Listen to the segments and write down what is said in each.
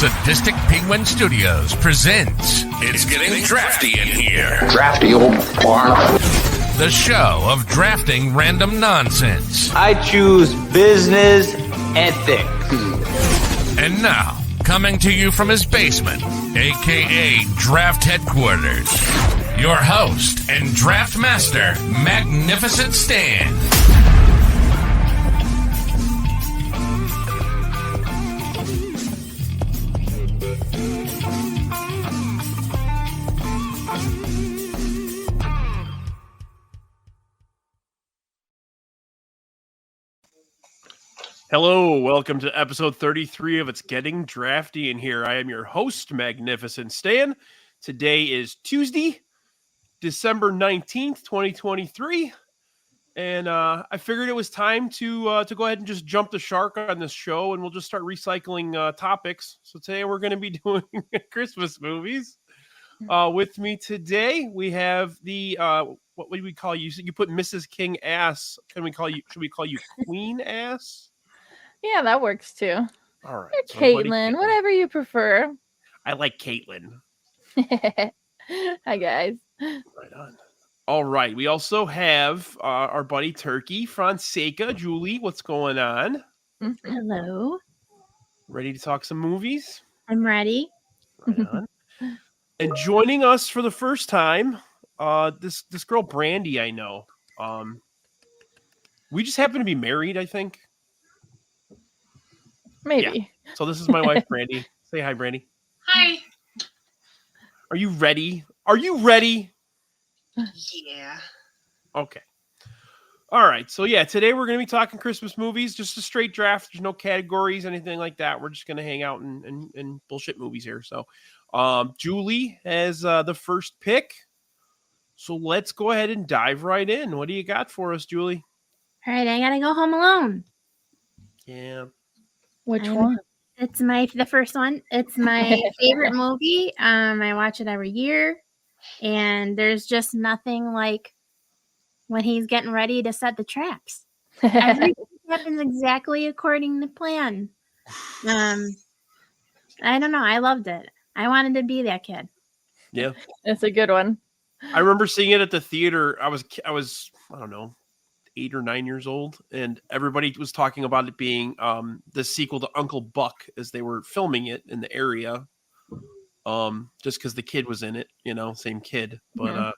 Sadistic Penguin Studios presents It's Getting Drafty in Here. Drafty old barn. The show of drafting random nonsense. I choose business ethics. And now, coming to you from his basement, a.k.a. Draft Headquarters, your host and draft master, Magnificent Stan. Hello, welcome to episode 33 of It's Getting Drafty in Here. I am your host, Magnificent Stan. Today is Tuesday, December 19th, 2023. And I figured it was time to go ahead and just jump the shark on this show, and we'll just start recycling topics. So today we're going to be doing Christmas movies. With me today, we have the, what do we call you? You put Mrs. King Ass. Should we call you Queen Ass? Yeah, that works too. All right. Or Katelyn, whatever you prefer. I like Katelyn. Hi, guys. Right on. All right. We also have our buddy Turkey, Fonseca. Julie, what's going on? Hello. Ready to talk some movies? I'm ready. Right on. And joining us for the first time, this girl Brandi, I know. We just happen to be married, I think. Maybe. Yeah. So this is my wife, Brandi. Say hi, Brandi. Hi. Are you ready? Are you ready? Yeah. Okay. All right. So yeah, today we're going to be talking Christmas movies, just a straight draft. There's no categories, anything like that. We're just going to hang out and bullshit movies here. So Julie has the first pick. So let's go ahead and dive right in. What do you got for us, Julie? All right, I gotta go Home Alone. Yeah. Which one? It's the first one. It's my favorite movie. I watch it every year, and there's just nothing like when he's getting ready to set the traps. Everything happens exactly according to plan. I don't know. I loved it. I wanted to be that kid. Yeah. It's a good one. I remember seeing it at the theater. I was I don't know, 8 or 9 years old, and everybody was talking about it being the sequel to Uncle Buck as they were filming it in the area. Just because the kid was in it, same kid. But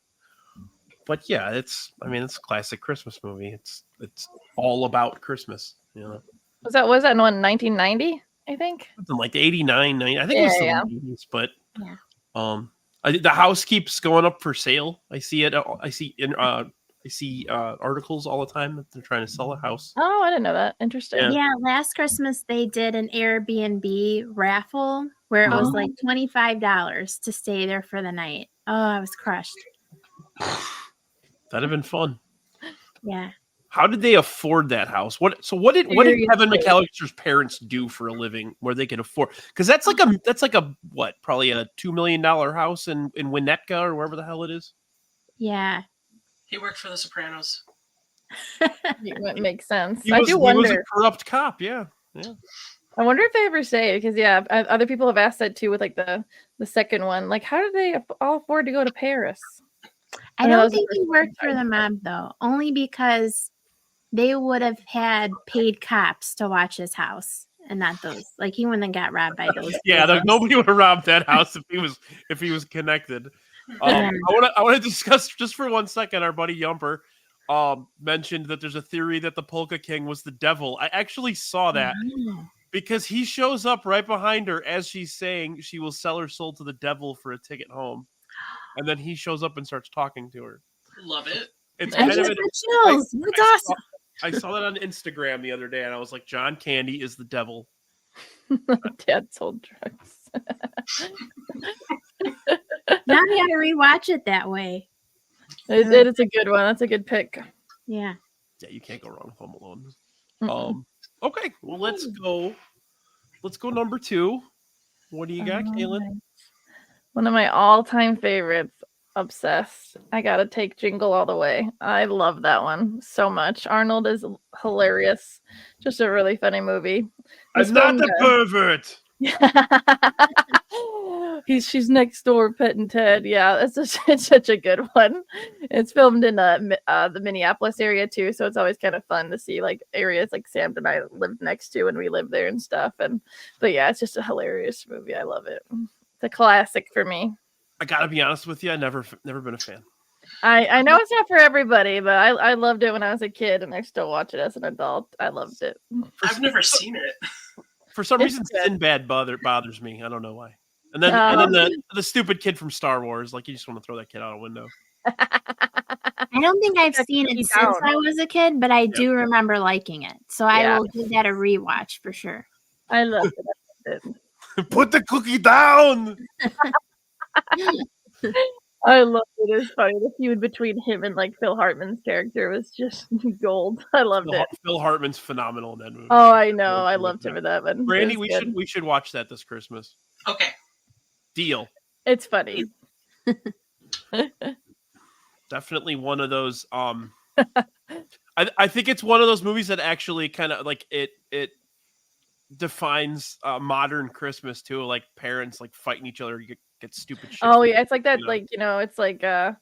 but yeah, it's a classic Christmas movie. It's all about Christmas. Was that in 1990? I think something like the 89, 90. I think it was the 80s, but the house keeps going up for sale. I see it. I see articles all the time that they're trying to sell a house. Oh, I didn't know that. Interesting. Yeah, last Christmas they did an Airbnb raffle where it was like $25 to stay there for the night. Oh, I was crushed. That'd have been fun. Yeah. How did they afford that house? What did Kevin McAllister's parents do for a living where they could afford? Because that's like a what? Probably a $2 million house in Winnetka or wherever the hell it is. Yeah. He worked for The Sopranos. It makes sense. He I was a corrupt cop. Yeah. I wonder if they ever say, because other people have asked that too with like the second one. Like, how did they all afford to go to Paris? I don't think he worked for the mob though, only because they would have had paid cops to watch his house and not those. Like he wouldn't have got robbed by those. Yeah, nobody would have robbed that house if he was connected. I want to discuss just for 1 second. Our buddy Yumper mentioned that there's a theory that the Polka King was the devil. I actually saw that because he shows up right behind her as she's saying she will sell her soul to the devil for a ticket home, and then he shows up and starts talking to her. Love it. It's kind of chills. That's awesome. I saw that on Instagram the other day, and I was like, John Candy is the devil. Dad sold drugs. Now you gotta rewatch it that way. It's a good one. That's a good pick. Yeah. Yeah, you can't go wrong with Home Alone. Okay, well let's go number 2. What do you got, Katelyn? One of my all-time favorites, Obsessed. I gotta take Jingle All the Way. I love that one so much. Arnold is hilarious. Just a really funny movie. I'm not the pervert. She's next door petting Ted. Yeah, it's such a good one. It's filmed in the Minneapolis area too, so it's always kind of fun to see like areas like Sam and I lived next to when we lived there and stuff. But yeah, it's just a hilarious movie. I love it. It's a classic for me. I gotta be honest with you, I never been a fan. I know it's not for everybody, but I loved it when I was a kid, and I still watch it as an adult. I loved it. I've never seen it. For some It's reason, good. Sinbad bothers me. I don't know why. And then the stupid kid from Star Wars, like you just want to throw that kid out a window. I don't think I've seen it cookie since down. I was a kid, but I do remember liking it. So I Yeah. will give that a rewatch for sure. I loved it. Put the cookie down. I loved it. It's funny. The feud between him and like Phil Hartman's character was just gold. I loved it. Phil Hartman's phenomenal in that movie. Oh, I know. I loved him in that one. Brandi, It was good. we should watch that this Christmas. Okay. Deal. It's funny. Definitely one of those. I think it's one of those movies that actually kind of like it defines modern Christmas too. Like parents like fighting each other to get stupid shit. Oh yeah, it's like that. You know? Like it's like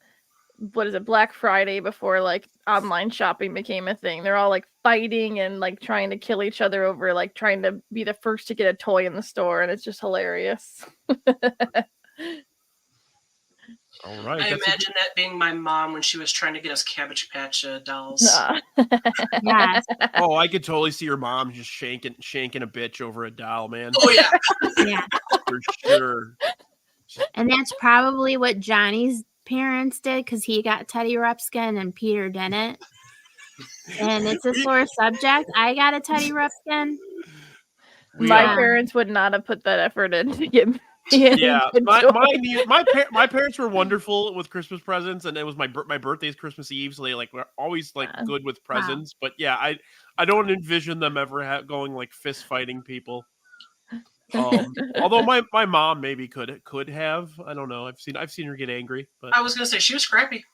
what is it? Black Friday before like online shopping became a thing. They're all like fighting and like trying to kill each other over like trying to be the first to get a toy in the store, and it's just hilarious. All right. I imagine that being my mom when she was trying to get us Cabbage Patch dolls. Yes. Oh, I could totally see your mom just shanking a bitch over a doll, man. Oh yeah. Yeah. For sure. And that's probably what Johnny's parents did because he got Teddy Ruxpin and Peter didn't. And it's a sore subject. I got a Teddy Ruxpin. My Yeah. parents would not have put that effort in to give me Yeah, any good toy. my parents were wonderful with Christmas presents, and it was my birthday's Christmas Eve, so they like were always like good with presents. But yeah, I don't envision them ever going like fist fighting people. Although my mom maybe could have. I don't know. I've seen her get angry, but I was gonna say she was scrappy.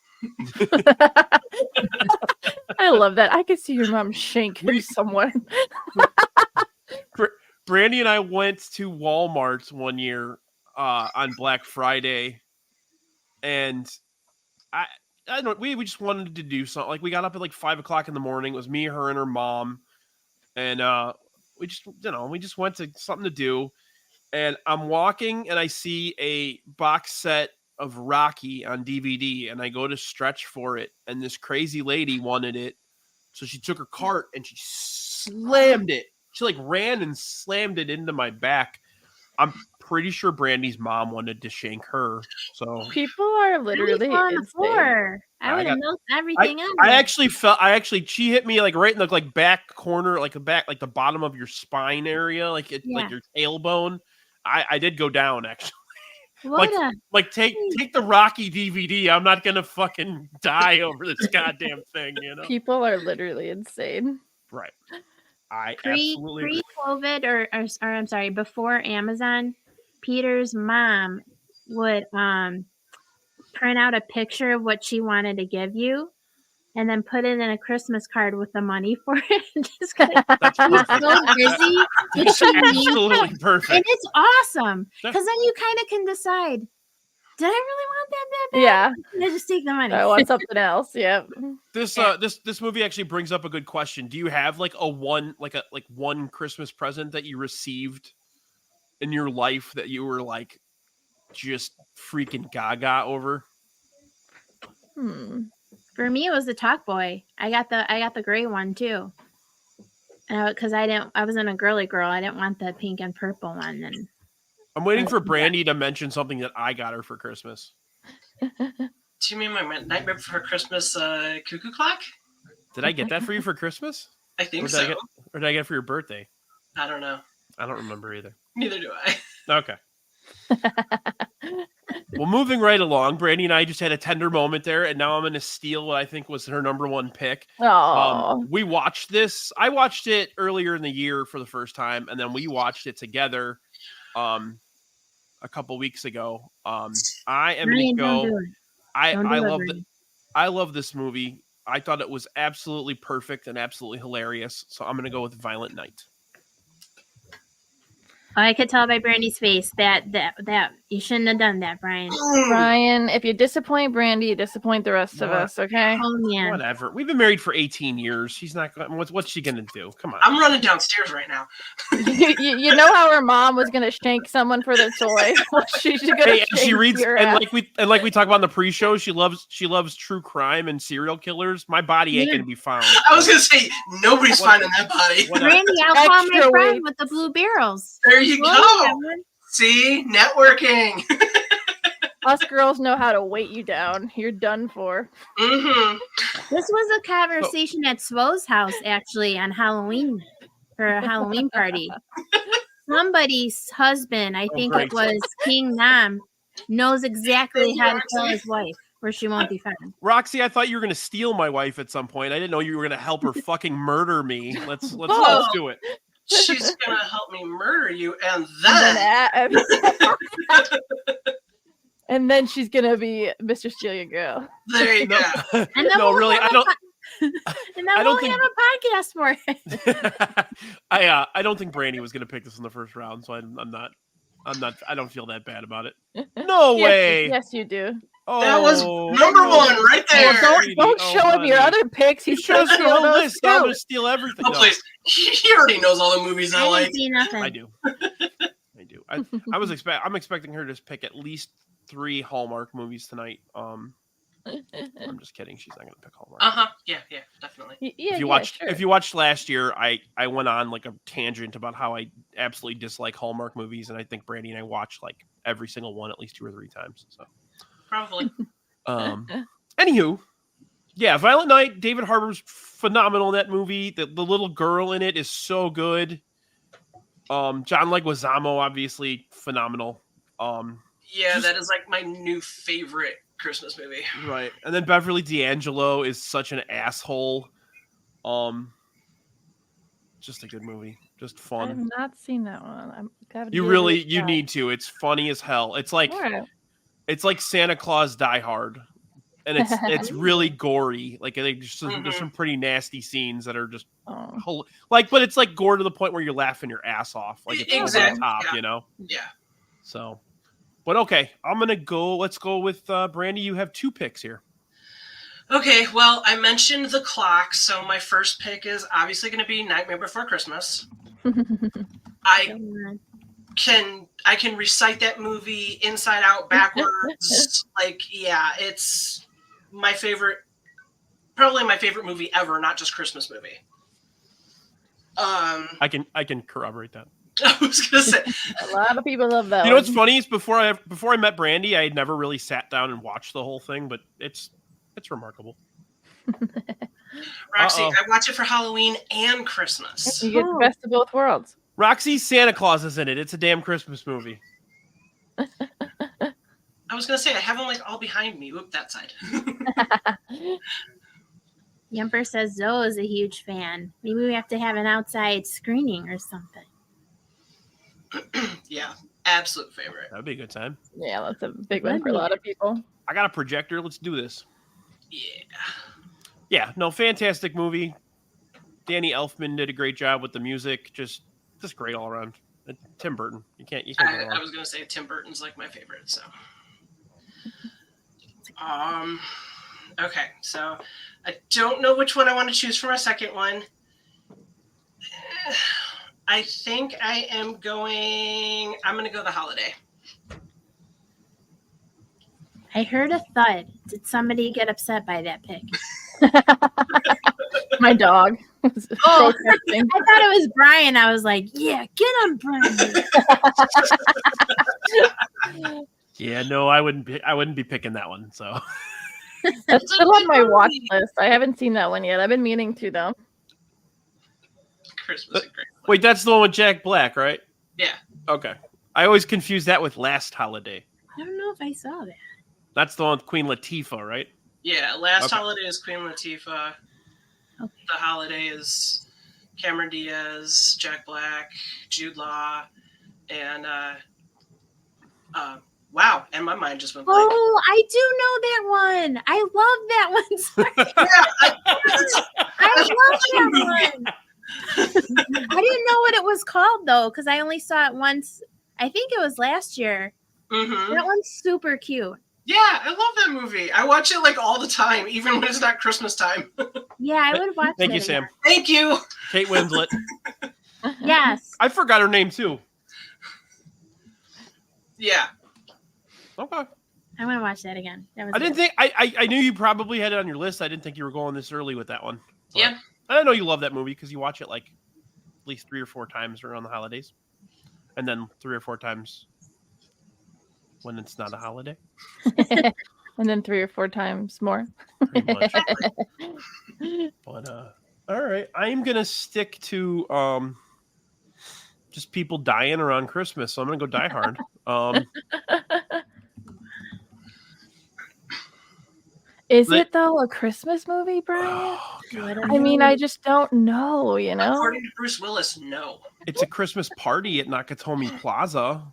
I love that. I could see your mom shanking someone. Brandi and I went to Walmart one year on Black Friday, and I don't. We just wanted to do something. Like we got up at like 5 o'clock in the morning. It was me, her, and her mom, and we just went to something to do. And I'm walking, and I see a box set of Rocky on DVD, and I go to stretch for it, and this crazy lady wanted it, so she took her cart and she slammed it. She like ran and slammed it into my back. I'm pretty sure Brandi's mom wanted to shank her. So People are literally on the insane. floor. I I would got- have milked everything out. I actually she hit me like right in the like back corner, like the bottom of your spine area, like like your tailbone. I did go down actually. What Like take the Rocky DVD. I'm not gonna fucking die over this goddamn thing, you know? People are literally insane. Right. I absolutely agree. pre-COVID or I'm sorry, before Amazon, Peter's mom would print out a picture of what she wanted to give you and then put it in a Christmas card with the money for it. Just 'cause That's she's perfect. so busy that she needs Absolutely and perfect. it's awesome because then you kind of can decide, did I really want that bad? Yeah, Can I just take the money? I want something else. Yep. This movie actually brings up a good question. Do you have like one Christmas present that you received in your life that you were like just freaking gaga over? For me, it was the Talk Boy. I got the gray one too, because I wasn't a girly girl. I didn't want the pink and purple one. And I'm waiting for Brandi to mention something that I got her for Christmas. Do you mean my Nightmare Before Christmas cuckoo clock? Did I get that for you for Christmas? I think Or did so. or did I get it for your birthday? I don't know. I don't remember either. Neither do I. Okay. Well, moving right along, Brandi and I just had a tender moment there, and now I'm going to steal what I think was her number one pick. Oh, We watched this. I watched it earlier in the year for the first time, and then we watched it together a couple weeks ago. I am going to Don't go. do it. I Don't do it, love Brandi. I love this movie. I thought it was absolutely perfect and absolutely hilarious. So I'm going to go with Violent Night. I could tell by Brandy's face that you shouldn't have done that, Brian. Brian, if you disappoint Brandi, you disappoint the rest of us, okay? Oh man. Whatever. We've been married for 18 years. She's not going. What's she gonna do? Come on. I'm running downstairs right now. you know how her mom was gonna shank someone for their toy? Well, she's gonna Hey, and she shank reads your and ass. like we talk about in the pre-show. She loves true crime and serial killers. My body ain't gonna be found. I was gonna say nobody's finding that body. Brandy, I'll call my Extra friend weight. with the blue barrels. There you Well, go. that one. See, networking. Us girls know how to weight you down. You're done for. Mm-hmm. This was a conversation at Swo's house actually on Halloween for a Halloween party. Somebody's husband, I think great. it was King Nam, knows exactly how to kill his wife where she won't be found. Roxy, I thought you were gonna steal my wife at some point. I didn't know you were gonna help her fucking murder me. Let's do it. She's gonna help me murder you, and And then then, and then she's gonna be Mr. Steal Your Girl. there you go. And then No, we'll really, have I don't. and then I don't we'll think- have a podcast for it. I don't think Brandi was gonna pick this in the first round, so I'm not. I don't feel that bad about it. No way. Yes, you do. Oh, That was number one right there. Well, Sweetie. don't Oh, show him your honey. other picks. You He's show gonna us your steal whole those list. I'm too. gonna steal everything. Oh, No, please. He already knows all the movies I I like. didn't see nothing. I do. I do. I'm expecting her to pick at least 3 Hallmark movies tonight. I'm just kidding. She's not gonna pick Hallmark. Yeah, definitely. Yeah, If you watched last year, I went on like a tangent about how I absolutely dislike Hallmark movies, and I think Brandi and I watched like every single one at least 2 or 3 times. So, Probably. anywho, yeah, Violent Night. David Harbour's phenomenal in that movie. The little girl in it is so good. John Leguizamo, obviously phenomenal. Yeah, that is like my new favorite Christmas movie. Right, and then Beverly D'Angelo is such an asshole. Just a good movie, just I fun. have not seen that one. I'm gotta You give it really a you shot. need to. It's funny as hell. It's like Alright. it's like Santa Claus Die Hard, and it's really gory. Like there's some pretty nasty scenes that are just Oh. but it's like gore to the point where you're laughing your ass off. Like it's over Exactly, the top, yeah. you know. Yeah. So, but okay, I'm gonna go. Let's go with Brandi. You have 2 picks here. Okay, well, I mentioned The Clock, so my first pick is obviously going to be Nightmare Before Christmas. I can recite that movie inside out, backwards. Like, yeah, it's my favorite, probably my favorite movie ever, not just Christmas movie. I can corroborate that. I was gonna say, A lot of people love that You know one. what's funny is before I met Brandi, I had never really sat down and watched the whole thing, but it's remarkable. Roxy, Uh-oh. I watch it for Halloween and Christmas. You get the best of both worlds. Roxy's Santa Claus is in it. It's a damn Christmas movie. I was gonna say I have them like all behind me. Whoop, that side. Yumper says Zoe is a huge fan. Maybe we have to have an outside screening or something. Yeah, absolute favorite. That'd be a good time. Yeah, that's a big one for a lot of people. I got a projector. Let's do this. Yeah. Yeah, no, fantastic movie. Danny Elfman did a great job with the music. Just great all around. Tim Burton. You can't go I wrong. was gonna say Tim Burton's like my favorite. So, okay. So, I don't know which one I want to choose for my second one. I think I'm gonna go The Holiday. I heard a thud. Did somebody get upset by that pick? My dog. was Oh. protesting. I thought it was Brian. I was like, yeah, get him, Brian. Yeah, no, I wouldn't be picking that one. So That's still on my watch list. I haven't seen that one yet. I've been meaning to, though. Christmas is great. wait, that's the one with Jack Black, right? Yeah. Okay. I always confuse that with Last Holiday. I don't know if I saw that. That's the one with Queen Latifah, right? Yeah. Last Okay. Holiday is Queen Latifah. Okay. The Holiday is Cameron Diaz, Jack Black, Jude Law, and wow, and my mind just went blank. Oh, I do know that one. I love that one. Sorry. Yeah, I love that one. I didn't know what it was called though, because I only saw it once. I think it was last year. Mm-hmm. That one's super cute. Yeah, I love that movie. I watch it like all the time, even when it's not Christmas time. Yeah, I would watch it. Thank you, Sam. Thank you. Kate Winslet. Yes. I forgot her name too. Yeah. Okay. I want to watch that again. That was I didn't good. think I knew you probably had it on your list. I didn't think you were going this early with that one. But Yeah. I know you love that movie because you watch it like at least 3 or 4 times around the holidays, and then 3 or 4 times when it's not a holiday. And then 3 or 4 times more. Pretty much. But all right, I'm gonna stick to just people dying around Christmas, so I'm gonna go Die Hard. Is it though a Christmas movie, Brian? Oh, God. I mean, I just don't know, you know? According to Bruce Willis, no. It's a Christmas party at Nakatomi Plaza.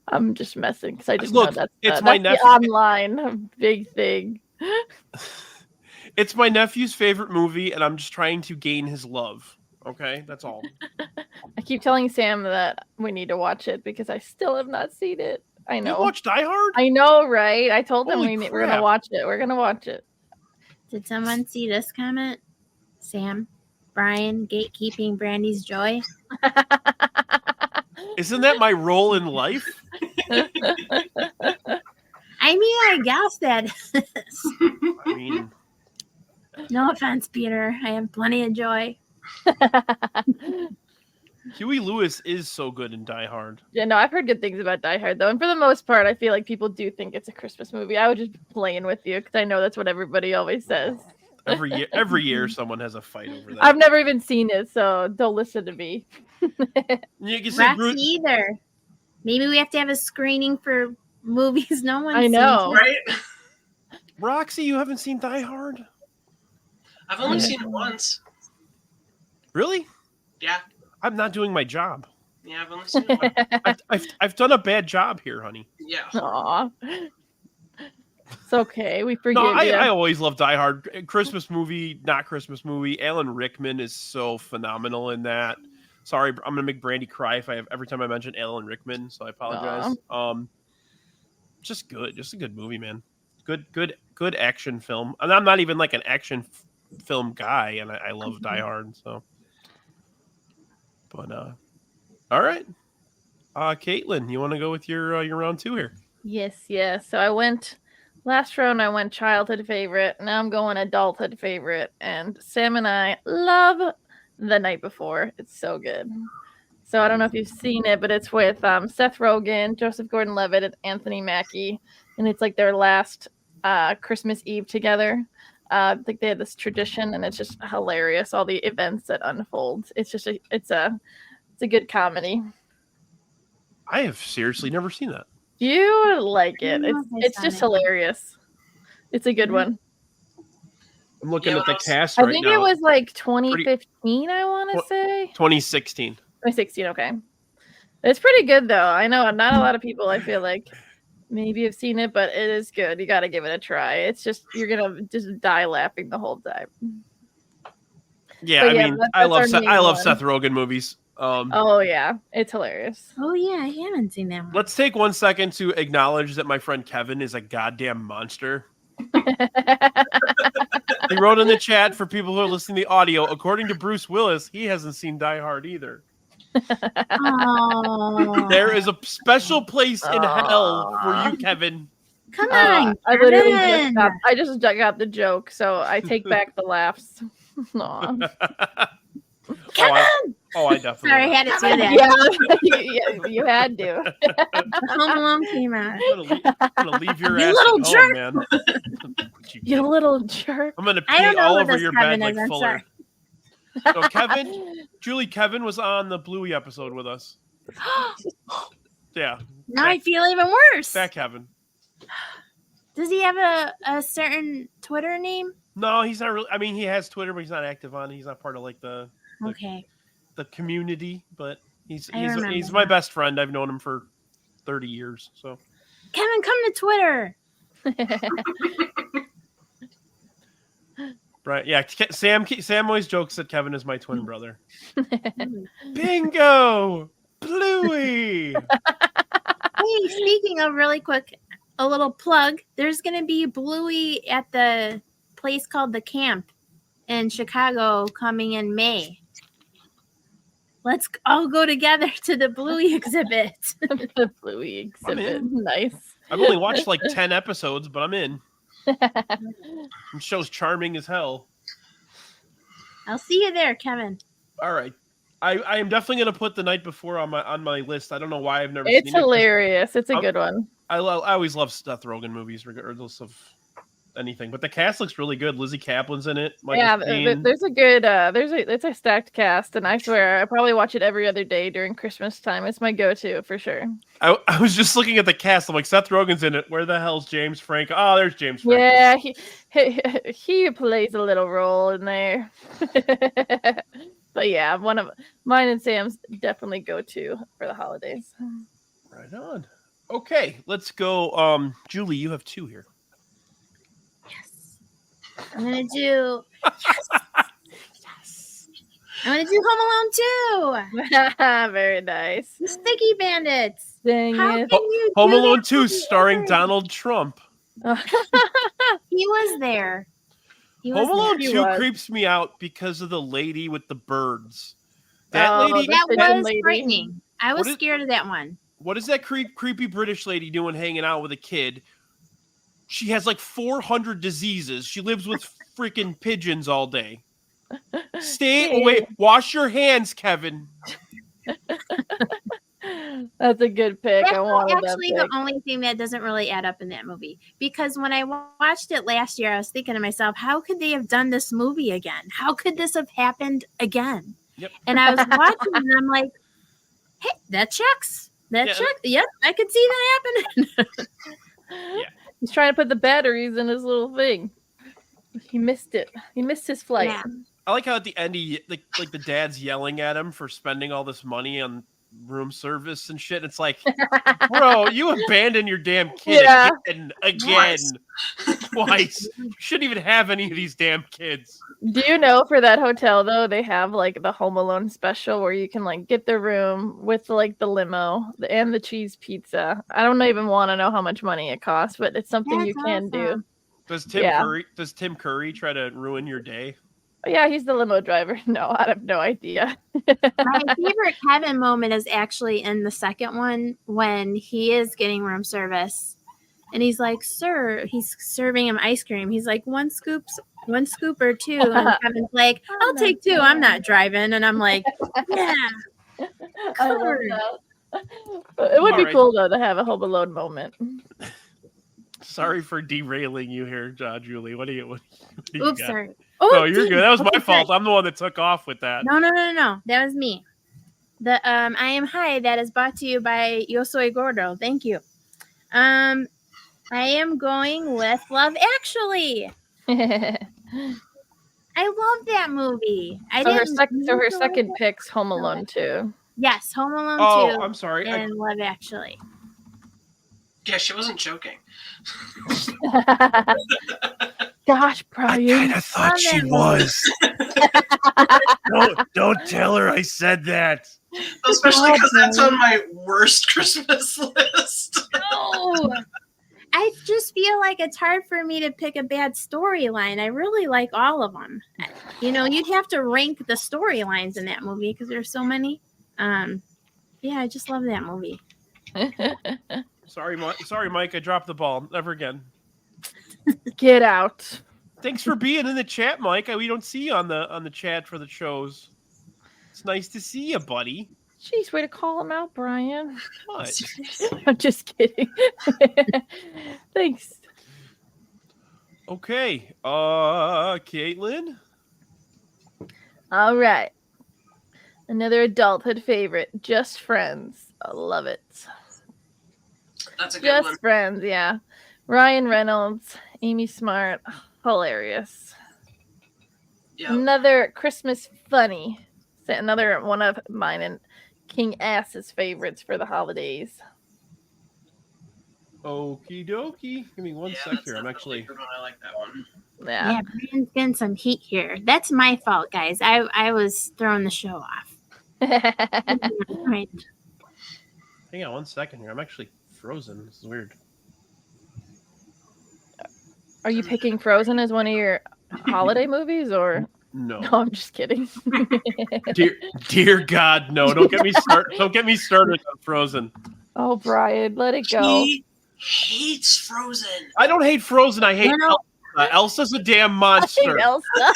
I'm just messing because I just Look, know that's, it's that's my the nephew. online big thing. It's my nephew's favorite movie, and I'm just trying to gain his love. Okay, that's all. I keep telling Sam that we need to watch it because I still have not seen it. I You know. watch Die Hard? I know, right? I told them Holy we're crap. gonna watch it. We're gonna watch it. Did someone see this comment? Sam, Brian, gatekeeping Brandy's joy. Isn't that my role in life? I mean, I guess that is. I mean, No offense, Peter. I have plenty of joy. Huey Lewis is so good in Die Hard. Yeah, no, I've heard good things about Die Hard though, and for the most part, I feel like people do think it's a Christmas movie. I was just playing with you because I know that's what everybody always says. Every year, someone has a fight over that. I've never even seen it, so don't listen to me. You can say Roxy Bruce. either. Maybe we have to have a screening for movies no one's I know. seen. Right? Roxy, you haven't seen Die Hard? I've only seen it once. Really? Yeah. I'm not doing my job. Yeah, I've only seen it once. I've done a bad job here, honey. Yeah. Aw. It's okay. We forgive No, you. I always love Die Hard. Christmas movie, not Christmas movie. Alan Rickman is so phenomenal in that. Sorry, I'm gonna make Brandi cry every time I mention Alan Rickman, so I apologize. Just good, just a good movie, man. Good action film. And I'm not even like an action film guy, and I love Die Hard. So, but all right, Katelyn, you want to go with your round 2 here? Yes. So I went last round. I went childhood favorite. Now I'm going adulthood favorite. And Sam and I love The Night Before. It's so good. So I don't know if you've seen it, but it's with Seth Rogen, Joseph Gordon-Levitt, and Anthony Mackie, and it's like their last Christmas Eve together. I think they had this tradition, and it's just hilarious. All the events that unfold. It's just it's a good comedy. I have seriously never seen that. You would like I it. don't know if I It's saw just it. hilarious. It's a good one. I'm looking Yeah, at the well, cast I right think now. it was like 2015. I want to say 2016. 2016. Okay, it's pretty good though. I know not a lot of people. I feel like maybe have seen it, but it is good. You got to give it a try. It's just you're gonna just die laughing the whole time. Yeah, But I yeah, mean, that's I love our main I love one. Seth Rogen movies. Oh yeah, it's hilarious. Oh yeah, I haven't seen that one. Let's take 1 second to acknowledge that my friend Kevin is a goddamn monster. He wrote in the chat for people who are listening to the audio. According to Bruce Willis, he hasn't seen Die Hard either. Oh, There is a special place in hell for you, Kevin. come on! I literally Kevin! just got the joke, so I take back the laughs. Aw. I definitely. Sorry, I had to do that. Yeah, you had to. Home Alone came out. I'm gonna leave your You ass little at jerk. home, man. You little jerk. I'm gonna I pee don't know all who over this your Kevin bed is, like I'm Fuller. sorry. So Kevin was on the Bluey episode with us. Yeah, Now I feel even worse. that Kevin. Does he have a certain Twitter name? No, he's not really. I mean, he has Twitter, but he's not active on it. He's not part of like the Okay. the community. But he's I remember my that. best friend. I've known him for 30 years. So Kevin, come to Twitter. Right? Yeah. Sam always jokes that Kevin is my twin brother. Bingo, Bluey. Hey, speaking of really quick, a little plug. There's going to be Bluey at the place called The Camp in Chicago coming in May. Let's all go together to the Bluey exhibit. The Bluey exhibit. Nice. I've only watched like 10 episodes, but I'm in. The show's charming as hell. I'll see you there, Kevin. All right. I am definitely going to put The Night Before on my list. I don't know why I've never It's seen hilarious. It's a good one. I always love Seth Rogen movies, regardless of anything. But the cast looks really good. Lizzie Kaplan's in it. There's a good it's a stacked cast, and I swear I probably watch it every other day during Christmas time. It's my go-to for sure. I was just looking at the cast. I'm like, Seth Rogen's in it. Where the hell's James Franco? Oh, there's James Franco. Yeah, he plays a little role in there. But yeah, one of mine and Sam's definitely go-to for the holidays. Right on. Okay, let's go. Julie, you have 2 here. Yes. I'm gonna do yes. I'm gonna do Home Alone 2. Very nice. The Sticky Bandits. Dang How it. can you Home do Alone that 2 to starring me? Donald Trump. He was there. Home Alone He 2 was. creeps me out because of the lady with the birds. That lady. That Pigeon was lady. frightening. I was What is- scared of that one. What is that creepy British lady doing hanging out with a kid? She has like 400 diseases. She lives with freaking pigeons all day. Stay away. Wash your hands, Kevin. That's a good pick. That's I wanted actually that the pick. only thing that doesn't really add up in that movie. Because when I watched it last year, I was thinking to myself, how could they have done this movie again? How could this have happened again? Yep. And I was watching and I'm like, hey, that checks. That Yeah. checks. Yep, I could see that happening. He's trying to put the batteries in his little thing. He missed it. He missed his flight. Yeah. I like how at the end, like the dad's yelling at him for spending all this money on room service and shit. It's like, bro, you abandoned your damn kid Yeah. again, twice. You shouldn't even have any of these damn kids. Do you know for that hotel though, they have like the Home Alone special where you can like get the room with like the limo and the cheese pizza. I don't even want to know how much money it costs, but it's something you That's can do. awesome. Does Tim Curry try to ruin your day? Yeah, he's the limo driver. No, I have no idea. My favorite Kevin moment is actually in the second one when he is getting room service. And he's like, sir, he's serving him ice cream. He's like, one scoop or 2. And Kevin's like, I'll take 2. I'm not driving. And I'm like, yeah. I love that. It would be Alright. cool though to have a Home Alone moment. Sorry for derailing you here, Julie. What do you Oops, got? sorry. No, you're good. That was my Okay, fault. good. I'm the one that took off with that. No. That was me. The I Am High that is brought to you by Yo Soy Gordo. Thank you. I am going with Love Actually. I love that movie. So her second pick's Home Alone 2. Yes, Home Alone 2 Oh, I'm sorry. and Love Actually. Yeah, she wasn't joking. Gosh, Brian. thought she was. Don't tell her I said that. Especially because that's on my worst Christmas list. No. I just feel like it's hard for me to pick a bad storyline. I really like all of them. You know, you'd have to rank the storylines in that movie because there's so many. Yeah, I just love that movie. Sorry, Mike. I dropped the ball. Never again. Get out. Thanks for being in the chat, Mike. We don't see you on the chat for the shows. It's nice to see you, buddy. Jeez, way to call him out, Brian. What? I'm just kidding. Thanks. Okay. Katelyn. All right. Another adulthood favorite, Just Friends. I love it. That's a good Just one. Friends, yeah. Ryan Reynolds, Amy Smart, hilarious. Yeah. Another Christmas funny. Another one of mine and King Ass's favorites for the holidays. Okie dokie. Give me one sec here. I'm actually. Good one. I like that one. Yeah. Brian's getting some heat here. That's my fault, guys. I was throwing the show off. Right. Hang on one second here. I'm actually frozen. This is weird. Are you picking Frozen as one of your holiday movies, or? No. No, I'm just kidding. Dear God, no! Don't get me started. Don't get me started on Frozen. Oh, Brian, let it go. He hates Frozen. I don't hate Frozen. I hate Elsa. Elsa's a damn monster. Elsa.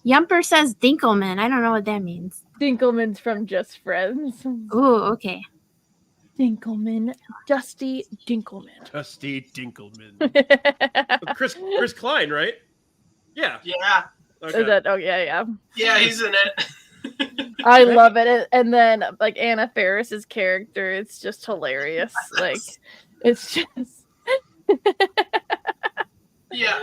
Yumper says Dinkelman. I don't know what that means. Dinkelman's from Just Friends. Ooh, okay. Dinkelman. Dusty Dinkelman. Dusty Dinkelman. Chris Klein, right? Yeah. Yeah. Okay. Is that? Oh yeah. Yeah, he's in it. I love it. And then like Anna Faris's character, it's just hilarious. Like, it's just. Yeah.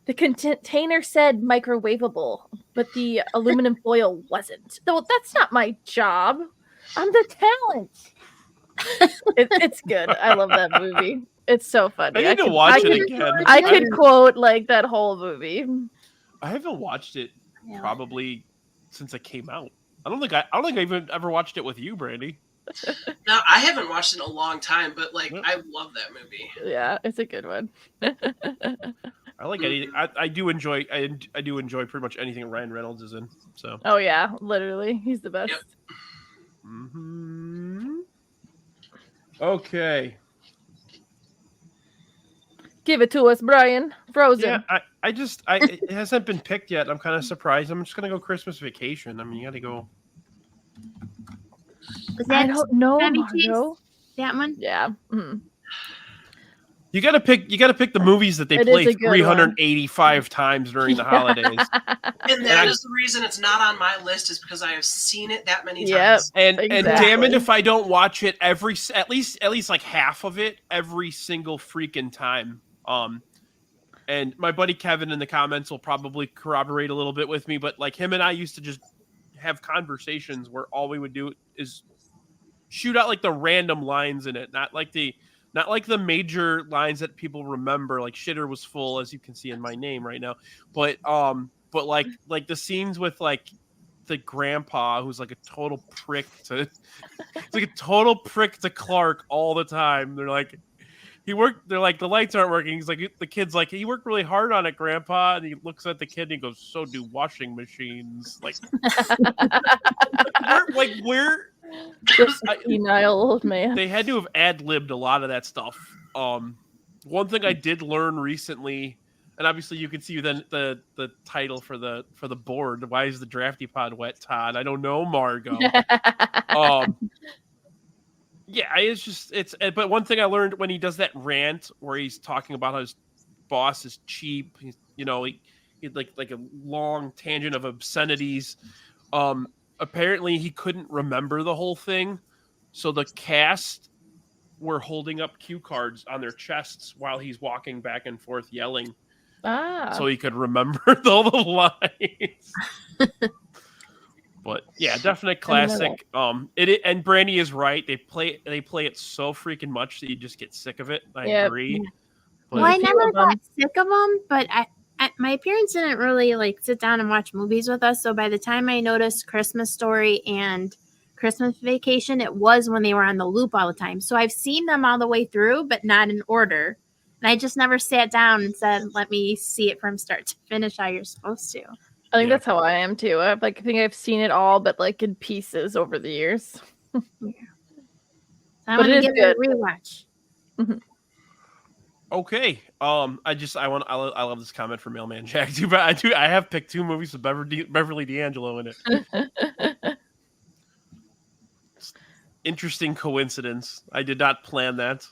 The container said microwavable, but the aluminum foil wasn't. Though that's not my job. I'm the talent. It's good. I love that movie. It's so funny. I need to watch it again. I could quote like that whole movie. I haven't watched it probably since it came out. I don't think I even ever watched it with you, Brandi. No, I haven't watched it in a long time, but like I love that movie. Yeah, it's a good one. I like anything. I do enjoy. I do enjoy pretty much anything Ryan Reynolds is in. So. Oh yeah, literally, he's the best. Yep. Mm-hmm. Okay. Give it to us, Brian. Frozen. Yeah, it hasn't been picked yet. I'm kind of surprised. I'm just gonna go Christmas Vacation. I mean, you got to go. I don't know, Chevy Margo. Chase? That one? Yeah. Mm-hmm. You got to pick the movies that they play 385 times during the holidays. And that is the reason it's not on my list, is because I have seen it that many times. And damn it if I don't watch it at least like half of it every single freaking time. And my buddy Kevin in the comments will probably corroborate a little bit with me, but like him and I used to just have conversations where all we would do is shoot out like the random lines in it, not like the major lines that people remember, like shitter was full, as you can see in my name right now. But like the scenes with like the grandpa who's like a total prick to Clark all the time. They're like, they're like, the lights aren't working. He's like, the kid's like, he worked really hard on it, Grandpa. And he looks at the kid and he goes, so do washing machines. Like, where Just a senile old man. They had to have ad-libbed a lot of that stuff. One thing I did learn recently, and obviously you can see then the title for the board. Why is the Drafty Pod wet, Todd? I don't know, Margo. Yeah, but one thing I learned when he does that rant where he's talking about how his boss is cheap, he had like a long tangent of obscenities. Apparently he couldn't remember the whole thing, so the cast were holding up cue cards on their chests while he's walking back and forth yelling, so he could remember all the lines. But yeah, definite classic. And Brandi is right. They play it so freaking much that you just get sick of it. I agree. Well, I never got sick of them, but my parents didn't really like sit down and watch movies with us. So by the time I noticed Christmas Story and Christmas Vacation, it was when they were on the loop all the time. So I've seen them all the way through, but not in order. And I just never sat down and said, let me see it from start to finish how you're supposed to. I think that's how I am too. I think I've seen it all, but like in pieces over the years. So I want to give it a rewatch. Mm-hmm. Okay. I love this comment from Mailman Jack too, but I have picked two movies with Beverly D'Angelo in it. Interesting coincidence. I did not plan that.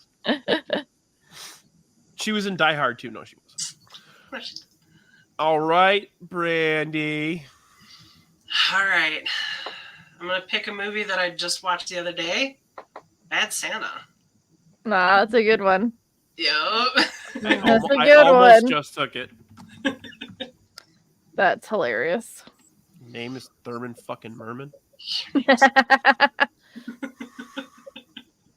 She was in Die Hard too. No, she wasn't. All right, Brandi. All right. I'm going to pick a movie that I just watched the other day. Bad Santa. Nah, that's a good one. Yep. That's a good I almost one. just took it. That's hilarious. Name is Thurman fucking Merman.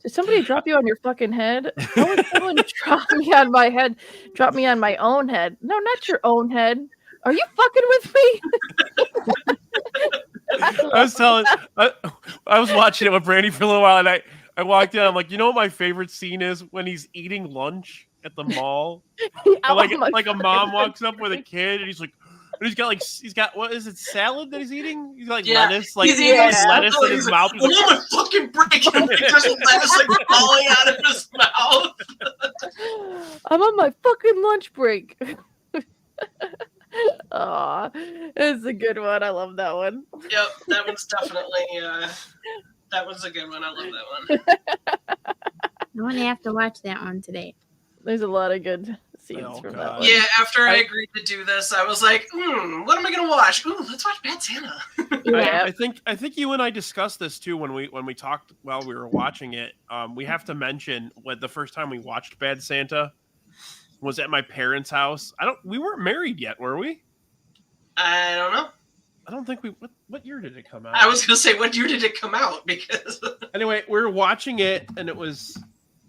Just Did somebody drop you on your fucking head? How would someone drop me on my head? Drop me on my own head? No, not your own head. Are you fucking with me? I was watching it with Brandi for a little while, and I walked in. I'm like, you know what my favorite scene is? When he's eating lunch at the mall. And like a mom walks up with a kid, and he's like, and he's got what is it, salad that he's eating? He's got lettuce, like he's eating lettuce in his mouth. I'm on my fucking break, and there's lettuce like falling out of his mouth. I'm on my fucking lunch break. Aw, it's a good one. I love that one. Yep, that one's definitely that one's a good one. I love that one. I'm gonna have to watch that one today. There's a lot of good scenes from that one. Yeah, after I agreed to do this, I was like, what am I gonna watch? Ooh, let's watch Bad Santa. Yeah. I think you and I discussed this too when we talked while we were watching it. We have to mention what the first time we watched Bad Santa was at my parents' house. We weren't married yet, were we? I don't know. I don't think we. What year did it come out? I was gonna say, what year did it come out? Because anyway, we were watching it, and it was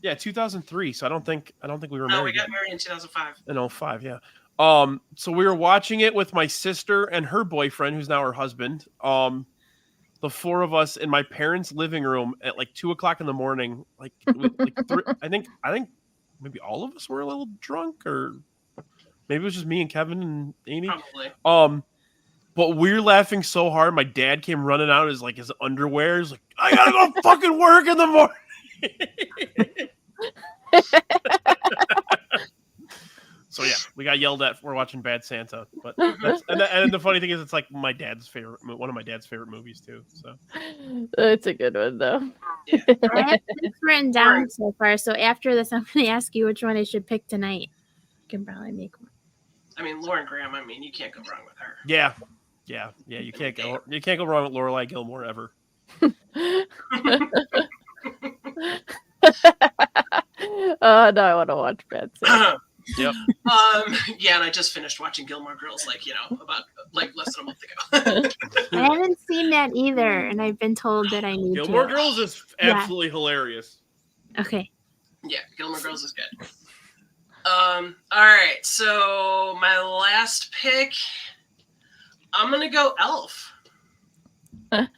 2003. So I don't think we were married. No, we got married in 2005. In 2005, yeah. So we were watching it with my sister and her boyfriend, who's now her husband. The four of us in my parents' living room at like 2:00 in the morning. I think maybe all of us were a little drunk, or maybe it was just me and Kevin and Amy. Probably. But we were laughing so hard. My dad came running out his underwear. He's like, I gotta go fucking work in the morning. So yeah, we got yelled at for watching Bad Santa. But and the funny thing is, it's like one of my dad's favorite movies too. So it's a good one though. Yeah. I have this written down so far. So after this, I'm going to ask you which one I should pick tonight. I can probably make one. I mean, Lauren Graham. I mean, you can't go wrong with her. Yeah. You can't go wrong with Lorelai Gilmore ever. Now I want to watch Bad Santa. Yep. Yeah, and I just finished watching Gilmore Girls, about less than a month ago. I haven't seen that either, and I've been told that I need Gilmore to. Girls is absolutely hilarious. Okay. Yeah, Gilmore Girls is good. All right, so my last pick, I'm gonna go Elf. I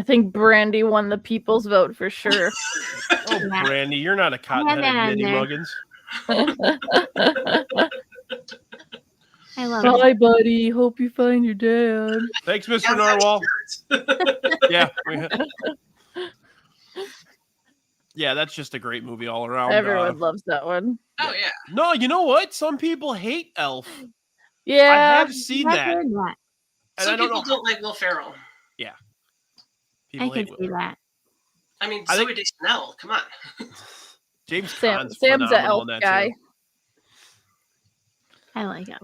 think Brandi won the people's vote for sure. Oh, Brandi, you're not a cotton-headed Minnie Muggins. I love Bye, it. buddy. Hope you find your dad. Thanks, Mr. Narwhal. Yeah. Yeah, that's just a great movie all around. Everyone loves that one. Oh yeah. No, you know what? Some people hate Elf. Yeah. I have seen that. Heard that. And Some I don't people know. don't like Will Ferrell. Yeah. I can see that. I mean, I Zoe think- Deschanel. Come on. James Sam's Caan's an phenomenal elf in that guy. too. I like it.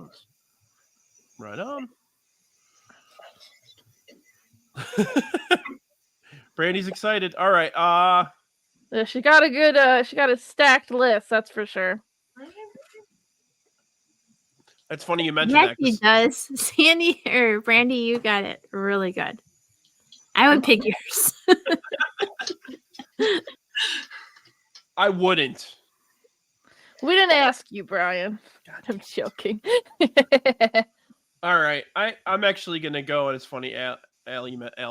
Right on. Brandy's excited. All right. She got a good. She got a stacked list. That's for sure. That's funny you mentioned Yes, that. he 'cause does. Sandy or Brandi, you got it really good. I would pick yours. I wouldn't. We didn't ask you, Brian. I'm joking. All right. I'm actually gonna go, and it's funny. Al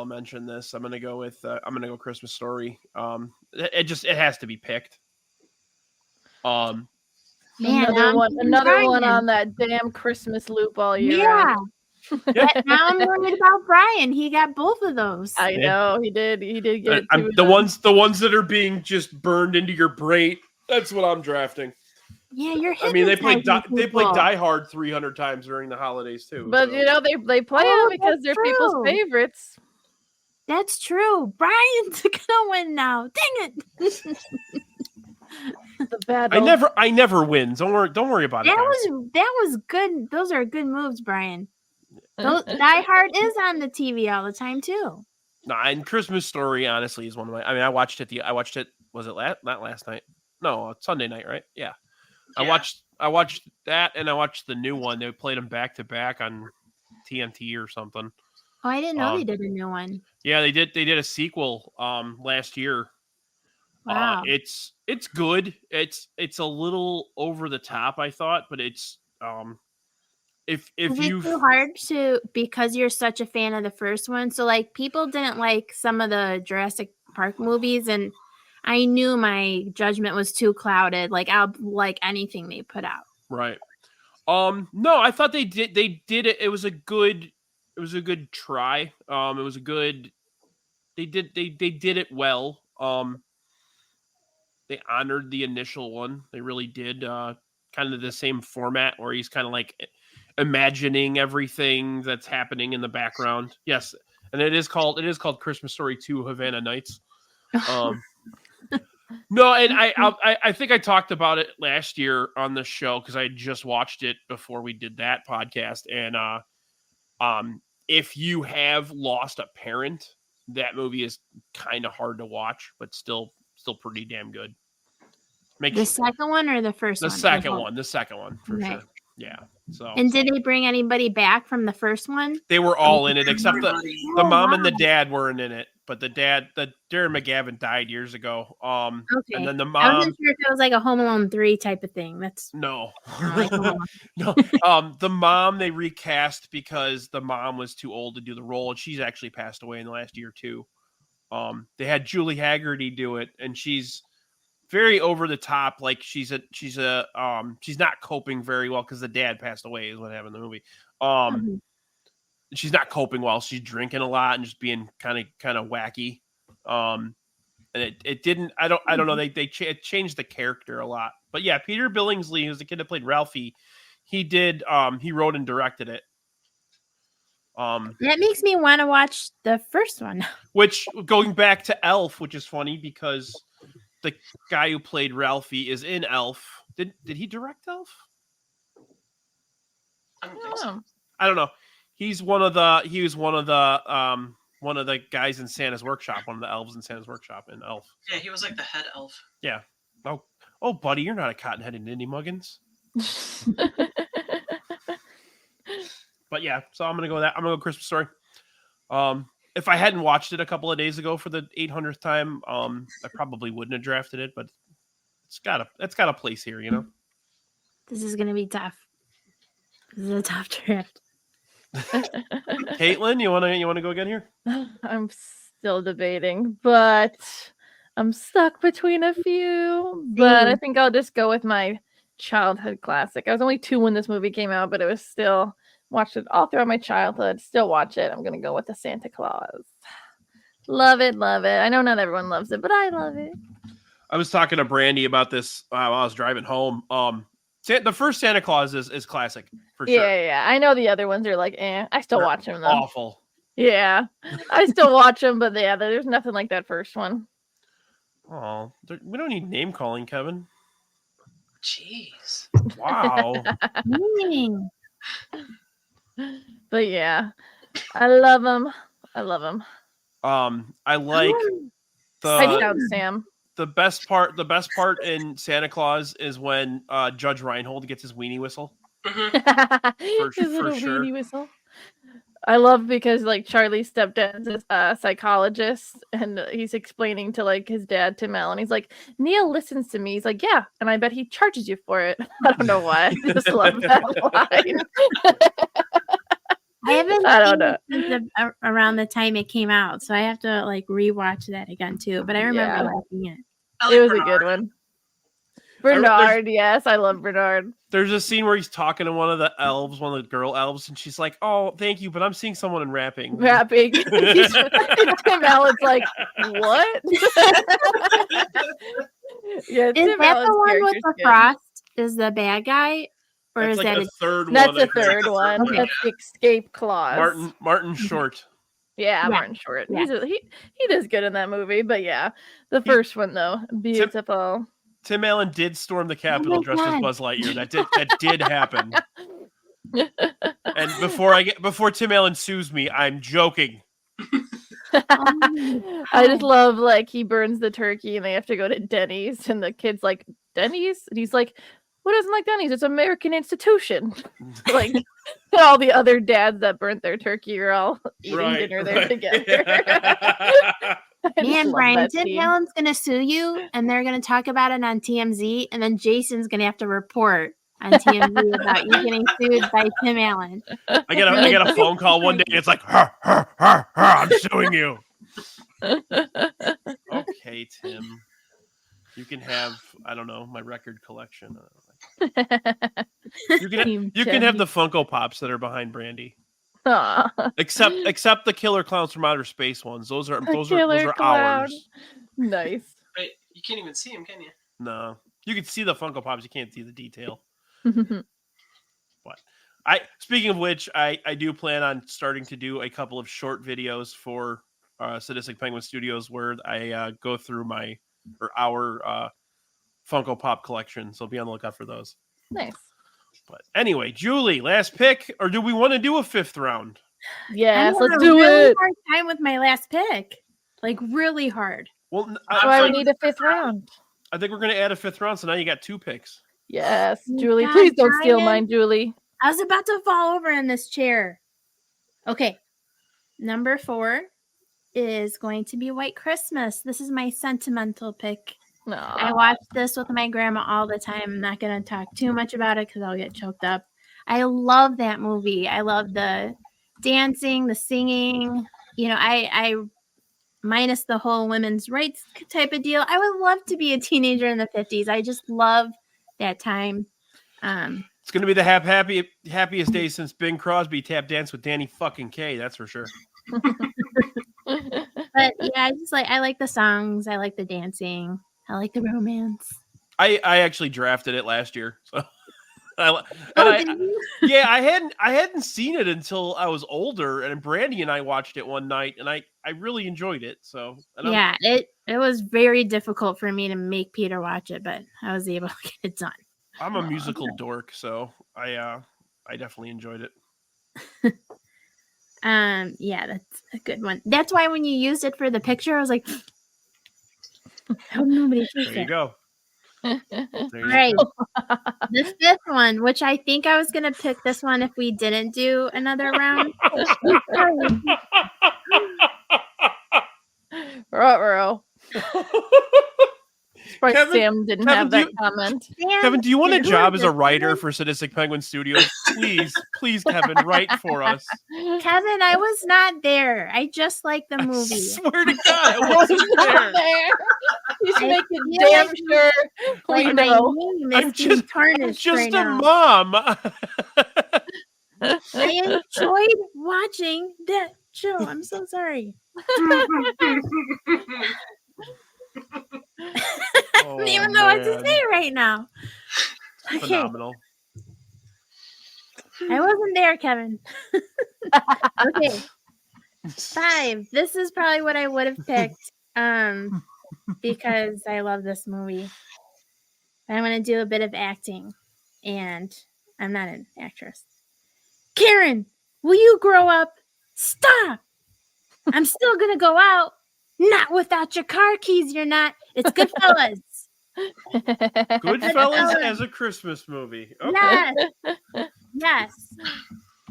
mentioned this. I'm gonna go with. I'm gonna go Christmas Story. It has to be picked. Man, another one on that damn Christmas loop all year. Yeah. Yeah. Now I'm worried about Brian. He got both of those. I know he did. He did get two of the them. ones that are being just burned into your brain. That's what I'm drafting. Yeah, you're. I mean, they play people. Die Hard 300 times during the holidays too. But so. they play them because that's they're people's true. favorites. That's true. Brian's gonna win now. Dang it! The bad. I never win. Don't worry about it. That was good. Those are good moves, Brian. Die Hard is on the TV all the time too. Nah, and Christmas Story honestly is one of my. I mean, I watched it. Was it not last night? No, Sunday night, right? Yeah. Yeah. I watched that, and I watched the new one. They played them back to back on TNT or something. Oh, I didn't know they did a new one. Yeah, they did. They did a sequel last year. Wow. It's good. It's a little over the top, I thought, but it's if Is it you too hard to, because you're such a fan of the first one? So like people didn't like some of the Jurassic Park movies, and I knew my judgment was too clouded. Like I'll like anything they put out. right. No, I thought they did it. It was a good try. It was a good they did it well. They honored the initial one. They really did. Kind of the same format where he's kind of like imagining everything that's happening in the background. Yes, and it is called Christmas Story 2 Havana Nights. No, and I think I talked about it last year on the show because I had just watched it before we did that podcast. And if you have lost a parent, that movie is kind of hard to watch, but still pretty damn good. The second one or the first one? The second one for sure. Yeah. So. And did they bring anybody back from the first one? They were all in it except the mom and the wow. dad weren't in it, but the Darren McGavin died years ago. Okay. And then the I mom. wasn't sure if it was like a Home Alone 3 type of thing. That's No. like No. The mom they recast because the mom was too old to do the role, and she's actually passed away in the last year too. They had Julie Haggerty do it, and she's very over the top. Like she's not coping very well because the dad passed away is what happened in the movie. She's not coping well. She's drinking a lot and just being kind of wacky. And it didn't. I don't know. They changed the character a lot. But yeah, Peter Billingsley, who's the kid that played Ralphie, he did. He wrote and directed it. that makes me want to watch the first one. Which, going back to Elf, which is funny because the guy who played Ralphie is in Elf. Did he direct Elf? I don't think so. I don't know. He was one of the guys in Santa's workshop, one of the elves in Santa's workshop in Elf. Yeah, he was like the head elf. Yeah. Oh, buddy, you're not a cotton-headed ninny muggins. But yeah, so I'm gonna go Christmas Story. If I hadn't watched it a couple of days ago for the 800th time, I probably wouldn't have drafted it. But it's got a place here, you know. This is gonna be tough. This is a tough draft. Katelyn, you wanna go again here? I'm still debating, but I'm stuck between a few. But I think I'll just go with my childhood classic. I was only 2 when this movie came out, but it was still watched it all throughout my childhood. Still watch it. I'm gonna go with the Santa Claus. Love it. I know not everyone loves it, but I love it. I was talking to Brandi about this while I was driving home. The first Santa Claus is classic for sure. Yeah. I know the other ones are like, I still watch them though. Awful. Yeah, I still watch them, but yeah, there's nothing like that first one. Oh, we don't need name calling, Kevin. Jeez. Wow. Dang. But yeah, I love them. I like Nice job, Sam. the best part in Santa Claus is when Judge Reinhold gets his weenie whistle. Mm-hmm. His little sure. weenie whistle. I love because like Charlie's stepdad's a psychologist, and he's explaining to like his dad Tim Allen. He's like, Neil listens to me. He's like, yeah, and I bet he charges you for it. I don't know why. I just love that line. I haven't I don't seen know. it since around the time it came out, so I have to like rewatch that again too. But I remember liking it. It was a good one. Bernard, yes, I love Bernard. There's a scene where he's talking to one of the elves, one of the girl elves, and she's like, "Oh, thank you, but I'm seeing someone in rapping." Tim Allen's like, what? Yeah, Is Tim that Allen's the one with character's the good. frost? Is the bad guy, or That's is like that the third one. That's I the think. third one. one, That's the escape clause. Martin Short. Yeah, Yeah. Martin Short. Yeah. He does good in that movie, but yeah, the first one though, beautiful. Tim Allen did storm the Capitol dressed as God. Buzz Lightyear. That did happen. And before Tim Allen sues me, I'm joking. I just love like he burns the turkey and they have to go to Denny's and the kid's like, Denny's? And he's like, who doesn't like Denny's? It's an American institution. Like all the other dads that burnt their turkey are all eating dinner there together. Man, Brian, that Tim scene. Allen's going to sue you, and they're going to talk about it on TMZ, and then Jason's going to have to report on TMZ about you getting sued by Tim Allen. I get a phone call one day. And it's like, I'm suing you. Okay, Tim. You can have, I don't know, my record collection. You can have the Funko Pops that are behind Brandi. Except the Killer Clowns from Outer Space ones. Those are ours. Nice. Wait, you can't even see them, can you? No. You can see the Funko Pops, you can't see the detail. But speaking of which, I do plan on starting to do a couple of short videos for Sadistic Penguin Studios where I go through our Funko Pop collection. So be on the lookout for those. Nice. But anyway, Julie, last pick, or do we want to do a fifth round? Yes, I let's had do a really it. hard time with my last pick. Like, really hard. Well, That's why we need a fifth round. I think we're going to add a fifth round, so now you got 2 picks. Yes, Oh, Julie, God, please don't steal Brian. mine, Julie. I was about to fall over in this chair. Okay. Number 4 is going to be White Christmas. This is my sentimental pick. I watch this with my grandma all the time. I'm not going to talk too much about it because I'll get choked up. I love that movie. I love the dancing, the singing. You know, I minus the whole women's rights type of deal. I would love to be a teenager in the 50s. I just love that time. It's going to be the happiest day since Bing Crosby tap danced with Danny fucking Kaye. That's for sure. But yeah, I like the songs. I like the dancing. I like the romance. I actually drafted it last year, so Did you? yeah, I hadn't seen it until I was older, and Brandi and I watched it one night, and I really enjoyed it. So Yeah, it was very difficult for me to make Peter watch it, but I was able to get it done. I'm a musical dork, so I definitely enjoyed it. Yeah, that's a good one. That's why when you used it for the picture, I was like, I hope nobody sees There you it. go. All right. The fifth one, which I think I was gonna pick this one if we didn't do another round. Ruh-roh. Surprised Kevin- Sam didn't Kevin, have do that you- comment. Kevin, do you want a Who job is as a this? writer for Sadistic Penguin Studios? Please, Kevin, write for us. Kevin, I was not there. I just like the I movie. swear to God, I wasn't there. He's I making feel damn like sure we Like my know. name I'm is being just tarnished right a now. mom. I enjoyed watching that show. I'm so sorry. I don't even know what to say right now. Okay, Phenomenal. I wasn't there, Kevin. Okay, 5. This is probably what I would have picked because I love this movie. I'm going to do a bit of acting, and I'm not an actress. Karen, will you grow up? Stop! I'm still going to go out. Not without your car keys, you're not. It's Goodfellas. Goodfellas as a Christmas movie. Okay. Yes. Yes.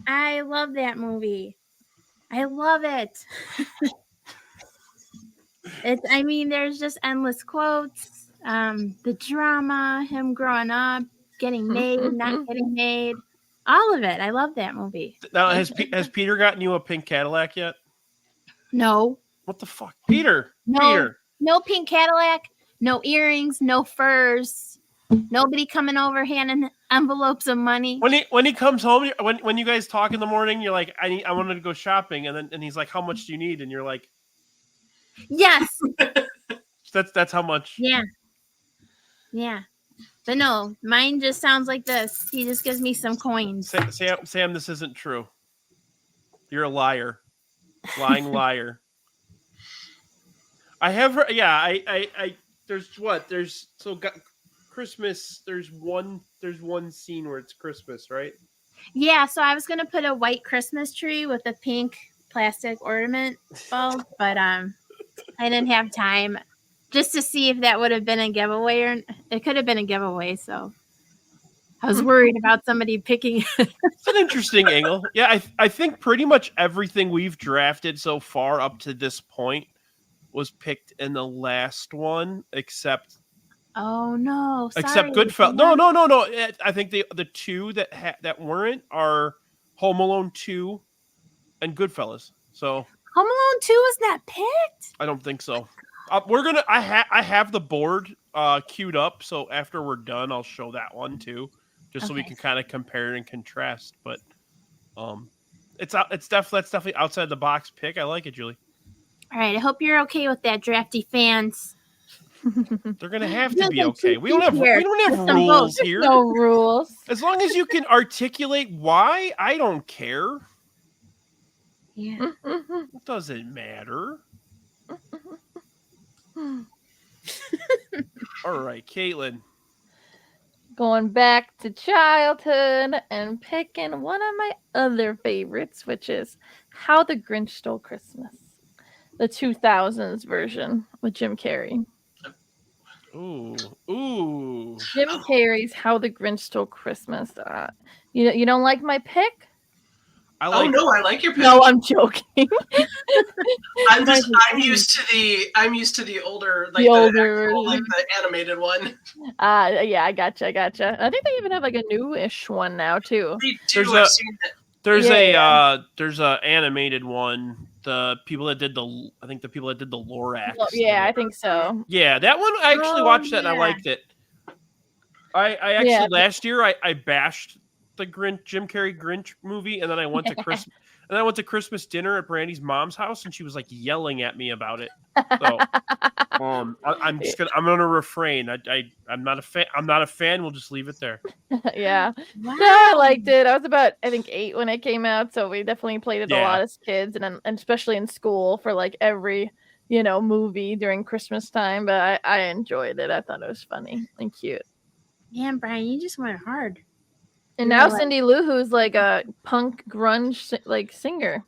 I love that movie. I love it. I mean, there's just endless quotes. The drama, him growing up, getting made, not getting made. All of it. I love that movie. Now, has Peter gotten you a pink Cadillac yet? No. What the fuck, Peter? No. Peter. No pink Cadillac, no earrings, no furs. Nobody coming over handing envelopes of money. When he comes home, when you guys talk in the morning, you're like, I wanted to go shopping, and he's like, how much do you need? And you're like, Yes. that's how much. Yeah. Yeah. But no, mine just sounds like this. He just gives me some coins. Sam, this isn't true. You're a liar, lying liar. I have heard, yeah. I there's Christmas. There's one scene where it's Christmas, right? Yeah, so I was gonna put a white Christmas tree with a pink plastic ornament bulb, but I didn't have time just to see if that would have been a giveaway, or it could have been a giveaway. So I was worried about somebody picking it. It's an interesting angle. Yeah, I think pretty much everything we've drafted so far up to this point was picked in the last one, except Oh no! except Sorry. Goodfellas. No. I think the two that weren't are Home Alone 2 and Goodfellas. So Home Alone 2 was not picked. I don't think so. I have the board queued up, so after we're done, I'll show that one too, just so we Okay. can kind of compare and contrast. But that's definitely outside the box pick. I like it, Julie. All right. I hope you're okay with that, Drafty fans. They're gonna have to There's be like okay. two We don't have Some rules votes. here. No rules. As long as you can articulate why, I don't care. Yeah. It doesn't matter. All right, Katelyn. Going back to childhood and picking one of my other favorites, which is How the Grinch Stole Christmas, the 2000s version with Jim Carrey. Ooh. Jim Carrey's How the Grinch Stole Christmas. You don't like my pick? I like. Oh no, I like your pick. No, I'm joking. I'm used to the older, like The the older actual, like version. the animated one. Yeah, I gotcha. I think they even have like a newish one now too. They There's do. a- I've seen it. There's a animated one. The people that did the Lorax. Yeah, I think so. Yeah, that one I actually Oh, watched that and I yeah. liked it. I actually Yeah. last year I bashed the Jim Carrey Grinch movie, and then I went to Christmas dinner at Brandi's mom's house, and she was like yelling at me about it. So I'm gonna refrain. I'm not a fan. I'm not a fan. We'll just leave it there. Yeah. Wow. No, I liked it. I was about, I think, 8 when it came out, so we definitely played it a Yeah. lot as kids, and especially in school for like every movie during Christmas time. But I enjoyed it. I thought it was funny and cute. Man, Brian, you just went hard. And You now know what? Cindy Lou Who's like a punk grunge like singer,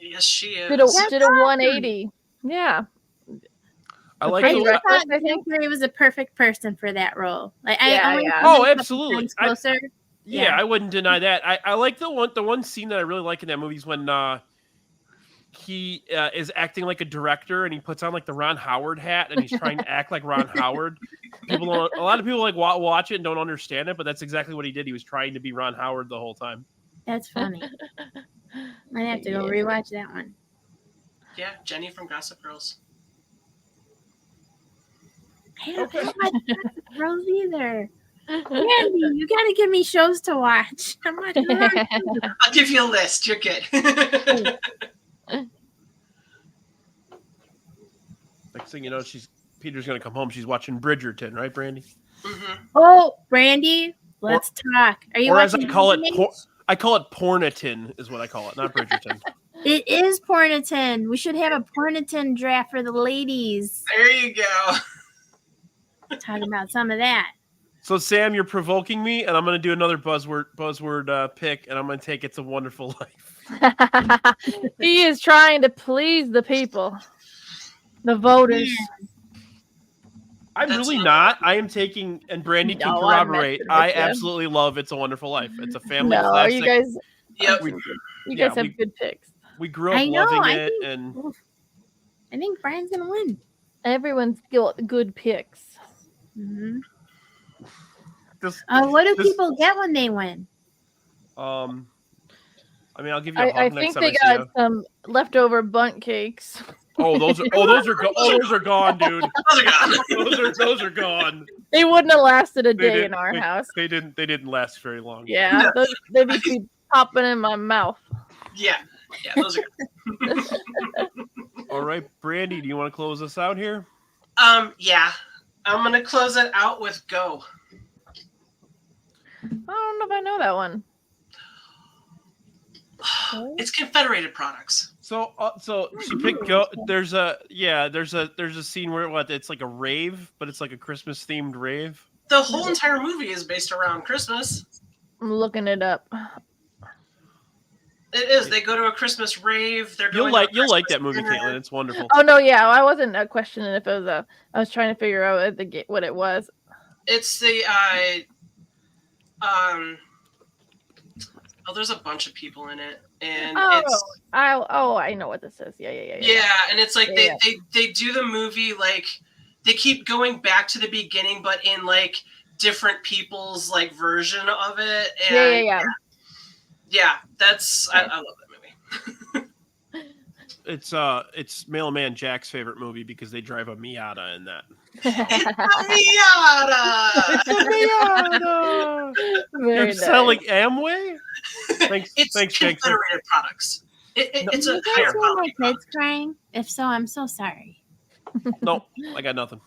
Yes, she is. did a 180. Yeah, I The like I Pretty the. just Reckless, thought I think. Jim Carrey was a perfect person for that role. Like, Yeah, I only yeah. saw him Oh, a couple absolutely. times Closer. Yeah, I wouldn't deny that. I like the one scene that I really like in that movie is when he is acting like a director and he puts on like the Ron Howard hat and he's trying to act like Ron Howard. A lot of people like watch it and don't understand it, but that's exactly what he did. He was trying to be Ron Howard the whole time. That's funny. I have to go Yeah. rewatch that one. Yeah, Jenny from Gossip Girls. I don't watch Gossip Girls either. Randy, you gotta give me shows to watch. I'm watching I'll give you a list. You're good. Next thing you know, Peter's gonna come home. She's watching Bridgerton, right, Brandi? hmm Oh, Brandy, let's talk. Are you Or as watching? I call it, Handmaid's? I call it Porniton is what I call it, not Bridgerton. It is Porniton. We should have a Porniton draft for the ladies. There you go. Talking about some of that. So Sam, you're provoking me, and I'm gonna do another buzzword pick, and I'm gonna take "It's a Wonderful Life." He is trying to please the people, the voters. I'm That's really not- not. I am taking, and Brandi can No, I'm corroborate. messing with I you. absolutely love "It's a Wonderful Life." It's a family No, classic. you guys, Yep. We, you Yeah, guys have we- good picks. we grew up I know, loving I it, think- and I think Brian's gonna win. Everyone's got good picks. Mm-hmm. this, What do this- people get when they win? I mean, I'll give you a hug I next think time they I see got you. some leftover bunt cakes. Those are gone, dude. Those are gone. Those are gone. They wouldn't have lasted a They day in didn't- our house. They didn't last very long. Yeah, they'd just be popping in my mouth. Yeah, those are good. All right, Brandi, do you want to close us out here? Yeah. I'm gonna close it out with Go. I don't know if I know that one. It's Confederated products. So she picked Go. There's a scene where it's like a rave, but it's like a Christmas themed rave. The whole entire movie is based around Christmas. I'm looking it up. It is. They go to a Christmas rave. They're You'll going to a like Christmas that movie, dinner. Katelyn. It's wonderful. Oh no, yeah, I wasn't questioning if it was I was trying to figure out what it was. It's the there's a bunch of people in it. and I know what this is. Yeah. And it's like they do the movie like they keep going back to the beginning, but in like different people's like version of it. And yeah, that's I love that movie. It's Mailman Jack's favorite movie because they drive a Miata in that. Miata. Very You're selling Amway? Thanks, It's Jake. Confederated products. It's a You higher guys hear my quality kids product. crying? If so, I'm so sorry. No, I got nothing.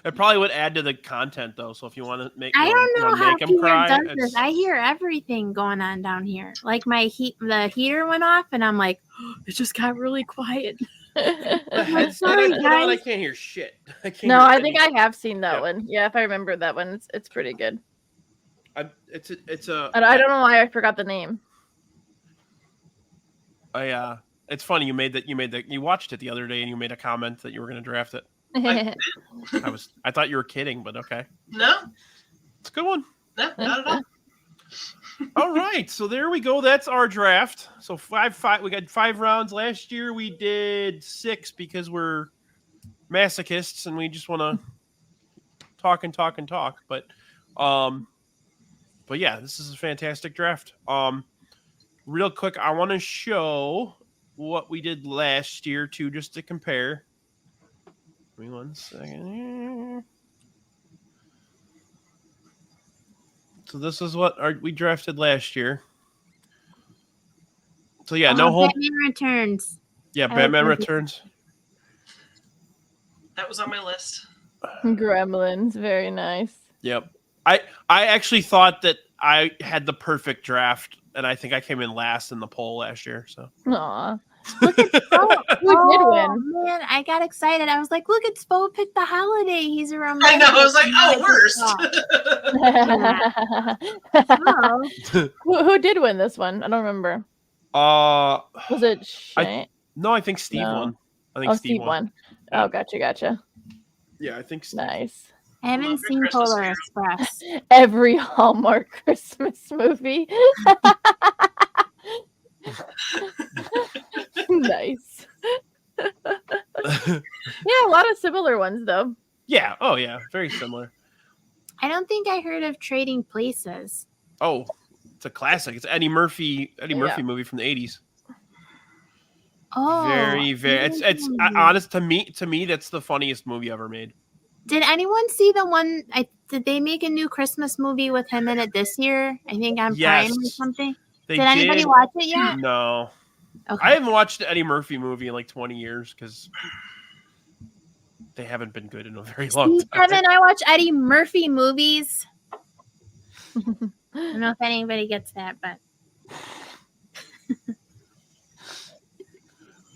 It probably would add to the content though. So if you want to make, I don't know how make them Peter cry, does this. I hear everything going on down here. Like the heater went off, and I'm like, it just got really quiet. the headset sorry, I put on, I guys. can't hear shit. I think I have seen that one. Yeah, if I remember that one, it's pretty good. It's I don't know why I forgot the name. It's funny you watched it the other day and you made a comment that you were going to draft it. I thought you were kidding, but okay. No, it's a good one. No, not at all. All right, so there we go. That's our draft. So five. We got 5 rounds. Last year we did 6 because we're masochists and we just want to talk and talk and talk. But yeah, this is a fantastic draft. Real quick, I want to show what we did last year too, just to compare. Give me 1 second here. So this is what we drafted last year. So yeah, no whole Batman Returns. Yeah, Batman Returns. That was on my list. Gremlins, very nice. Yep. I actually thought that I had the perfect draft, and I think I came in last in the poll last year. So. Aw. Look at Spo. We did win. Man, I got excited. I was like, look at Spo picked the holiday. He's a romantic. I know. I was like, worst. Who did win this one? I don't remember. Was it Shane? I think Steve won. I think Steve won. Oh, gotcha. Yeah, I think Steve. Nice. I haven't seen Polar Express. Every Hallmark Christmas movie. Nice. Yeah, a lot of similar ones though. Yeah. Oh yeah, very similar. I don't think I heard of Trading Places. Oh, it's a classic. It's Eddie Murphy movie from the 80s. Oh, very. It's honest to me. That's the funniest movie ever made. Did anyone see the one? Did they make a new Christmas movie with him in it this year? I think on Prime or something. Did anybody watch it yet? No. Okay. I haven't watched the Eddie Murphy movie in like 20 years because they haven't been good in a very long time. Kevin, I watch Eddie Murphy movies. I don't know if anybody gets that, but.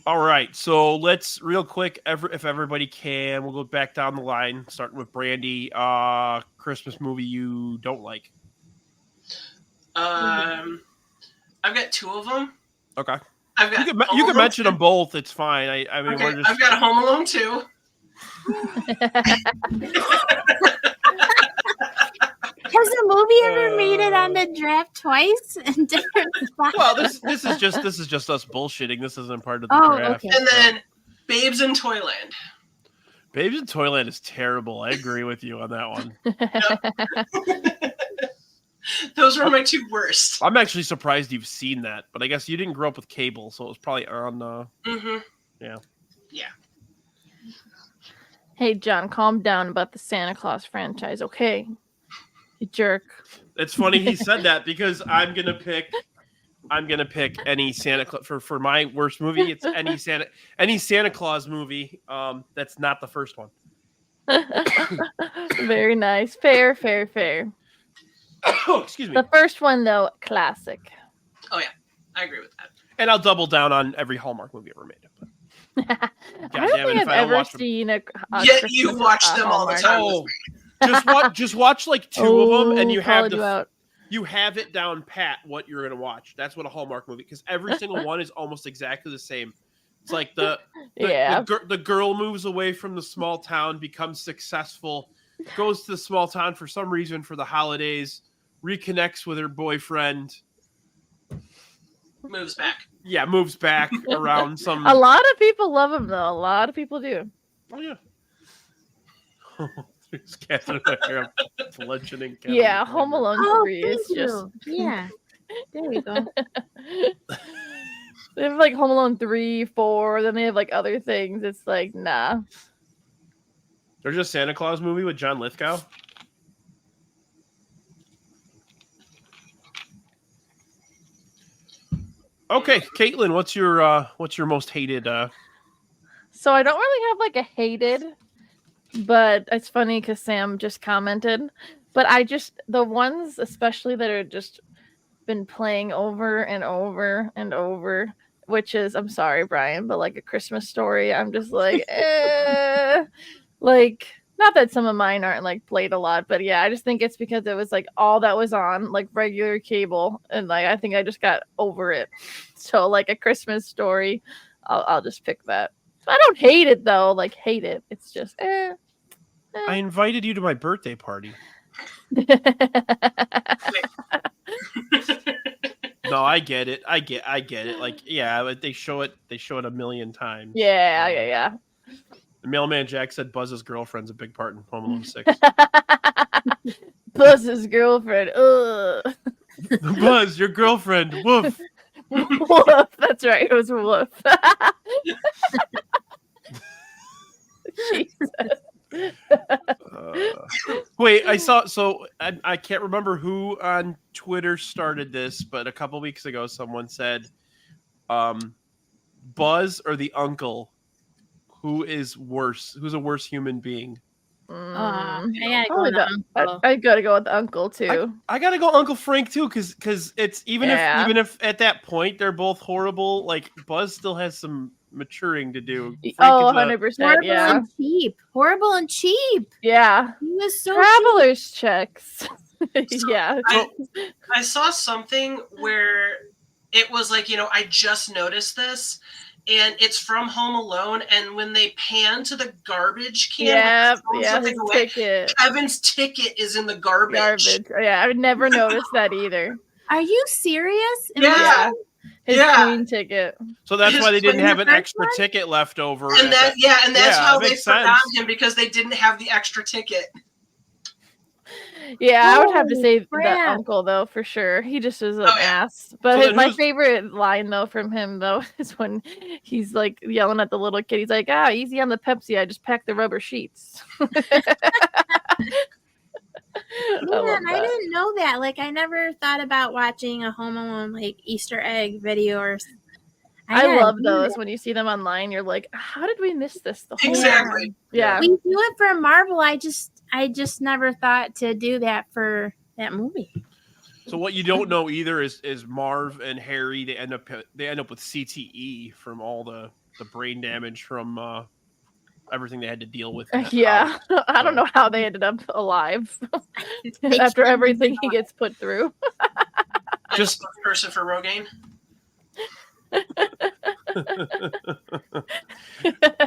All right, so let's real quick, if everybody can, we'll go back down the line, starting with Brandi. Christmas movie you don't like? I've got 2 of them. Okay. You can mention them both. It's fine. I mean, okay, I've got a Home Alone 2. Has the movie ever made it on the draft twice in different spots? Well, this is just us bullshitting. This isn't part of the draft. Okay. And then Babes in Toyland. Babes in Toyland is terrible. I agree with you on that one. Those were my 2 worst. I'm actually surprised you've seen that, but I guess you didn't grow up with cable, so it was probably on. Yeah. Hey, John, calm down about the Santa Claus franchise, okay? You jerk. It's funny he said that because I'm gonna pick any Santa Claus for my worst movie. It's any Santa Claus movie. That's not the first one. Very nice. Fair. Oh, excuse me. The first one though, classic. Oh yeah, I agree with that. And I'll double down on every Hallmark movie ever made. I don't think I've ever seen a yet you watch them all the time. Oh, just watch like 2 of them, and you have you have it down pat what you're gonna watch. That's what a Hallmark movie, because every single one is almost exactly the same. It's like the girl moves away from the small town, becomes successful, goes to the small town for some reason for the holidays, reconnects with her boyfriend. moves back. Yeah, moves back around some. A lot of people love him though. A lot of people do. Oh yeah. There's Catherine there bludgeoning. Kevin Yeah, Kramer. Home Alone Oh, 3 is thank just. you. Yeah. There you go. They have like Home Alone 3, 4, then they have like other things. It's like, nah. There's a Santa Claus movie with John Lithgow. Okay, Katelyn, what's your most hated? So I don't really have like a hated, but it's funny because Sam just commented. But the ones especially that are just been playing over and over and over, which is, I'm sorry, Brian, but like A Christmas Story, I'm just like, like, not that some of mine aren't like played a lot, but yeah, I just think it's because it was like all that was on like regular cable, and like I think I just got over it. So like A Christmas Story, I'll just pick that. I don't hate it though, like hate it. It's just I invited you to my birthday party. No, I get it. I get it. Like, yeah, but they show it a million times. yeah. The Mailman Jack said Buzz's girlfriend's a big part in Home Alone 6. Buzz's girlfriend. Ugh. Buzz, your girlfriend. Woof. Woof. That's right. It was Woof. Jesus. Wait, I saw. So I can't remember who on Twitter started this, but a couple weeks ago, someone said, "Buzz or the uncle, who is worse? Who's a worse human being?" I gotta go with the uncle. I gotta go with the uncle too. I gotta go Uncle Frank too, because it's even if at that point they're both horrible, like Buzz still has some maturing to do. Frank 100%. Yeah. Horrible and cheap. Yeah. He was so Traveler's checks. Yeah. I saw something where it was like, I just noticed this, and it's from Home Alone, and when they pan to the garbage can, his ticket. Kevin's ticket is in the garbage. Yeah, I would never notice that either. Are you serious? Yeah. His plane ticket. So that's why they didn't have an extra ticket left over. And that's how they forgot sense. him, because they didn't have the extra ticket. Yeah, I would have to say crap. that uncle though, for sure. He just is an ass. But So my favorite line though from him though is when he's like yelling at the little kid. He's like, easy on the Pepsi. I just packed the rubber sheets. Man, I didn't know that. Like, I never thought about watching a Home Alone like Easter egg video or. I love those when you see them online. You're like, how did we miss this the whole time? Yeah, we do it for Marvel. I just never thought to do that for that movie. So what you don't know either is Marv and Harry. They end up with CTE from all the brain damage from everything they had to deal with. Yeah, I don't know how they ended up alive after everything he gets put through. Just a person for Rogaine.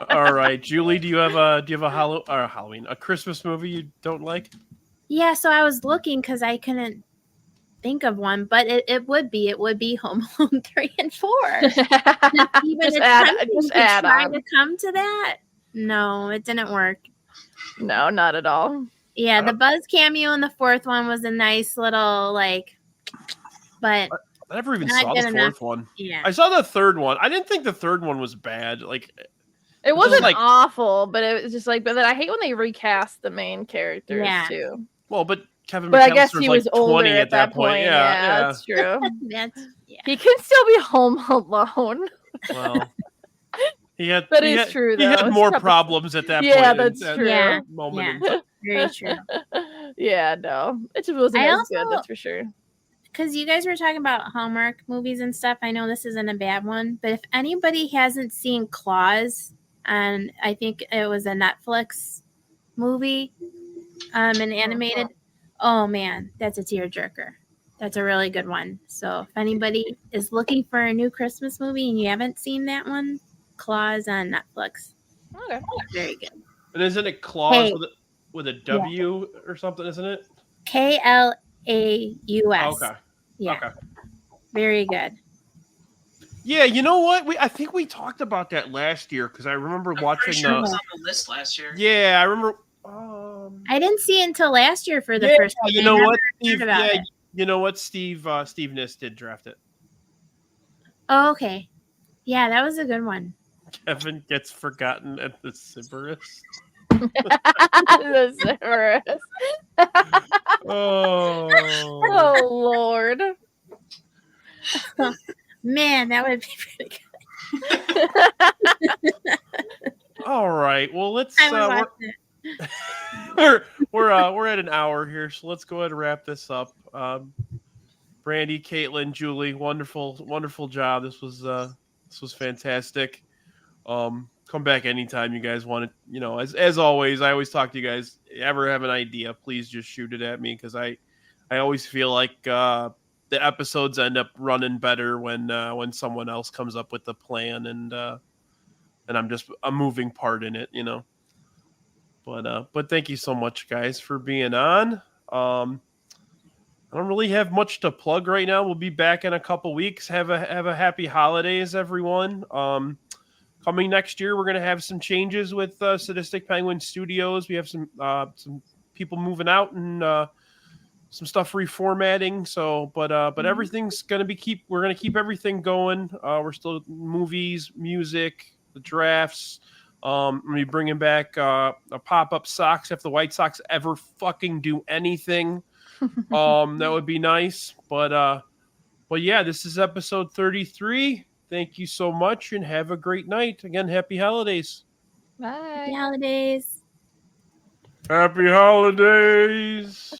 All right, Julie, do you have a Halloween, a Christmas movie you don't like? Yeah, so I was looking because I couldn't think of one, but it would be Home Alone 3 and 4. Even just add on. To come to that. No, it didn't work. No, not at all. Yeah, the Buzz cameo in the fourth one was a nice little but I never even saw the fourth one. Yeah, I saw the third one. I didn't think the third one was bad. Like, it wasn't awful, but it was just like. But then I hate when they recast the main characters too. Well, but Kevin. But I guess he was like older 20 at that point. Yeah, that's true. He can still be home alone. Well, that is true. Though. He had more problems at that point. Yeah, that's true. Yeah, moment. Very true. Yeah, no, it just wasn't as good. That's for sure. Because you guys were talking about Hallmark movies and stuff. I know this isn't a bad one, but if anybody hasn't seen Claws, and I think it was a Netflix movie, an animated, oh man, that's a tearjerker. That's a really good one. So if anybody is looking for a new Christmas movie and you haven't seen that one, Claws on Netflix. Okay. Very good. And isn't it Claws with a W or something, isn't it? KLAUS. Okay. Yeah. Okay. Very good. Yeah, you know what? I think we talked about that last year because I remember I'm watching pretty sure it was on the list last year. Yeah, I remember. I didn't see it until last year for the first time. You know what, Steve? You know what, Steve Niss did draft it. Oh, okay. Yeah, that was a good one. Kevin gets forgotten at the Sybaris. The Cerberus. Oh Lord. Man, that would be pretty good. All right. Well, let's. I would watch it. We're at an hour here, so let's go ahead and wrap this up. Brandi, Katelyn, Julie, wonderful job. This was fantastic. Come back anytime you guys want to. As always, I always talk to you guys. Ever have an idea, please just shoot it at me because I always feel like the episodes end up running better when someone else comes up with the plan and I'm just a moving part in it, But thank you so much, guys, for being on. I don't really have much to plug right now. We'll be back in a couple weeks. Have a happy holidays, everyone. Coming next year, we're gonna have some changes with Sadistic Penguin Studios. We have some people moving out and some stuff reformatting. So, but everything's gonna be we're gonna keep everything going. We're still movies, music, the drafts. I'm gonna be bringing back a pop-up socks if the White Sox ever fucking do anything. That would be nice. But yeah, this is episode 33. Thank you so much and have a great night. Again, happy holidays. Bye. Happy holidays. Happy holidays.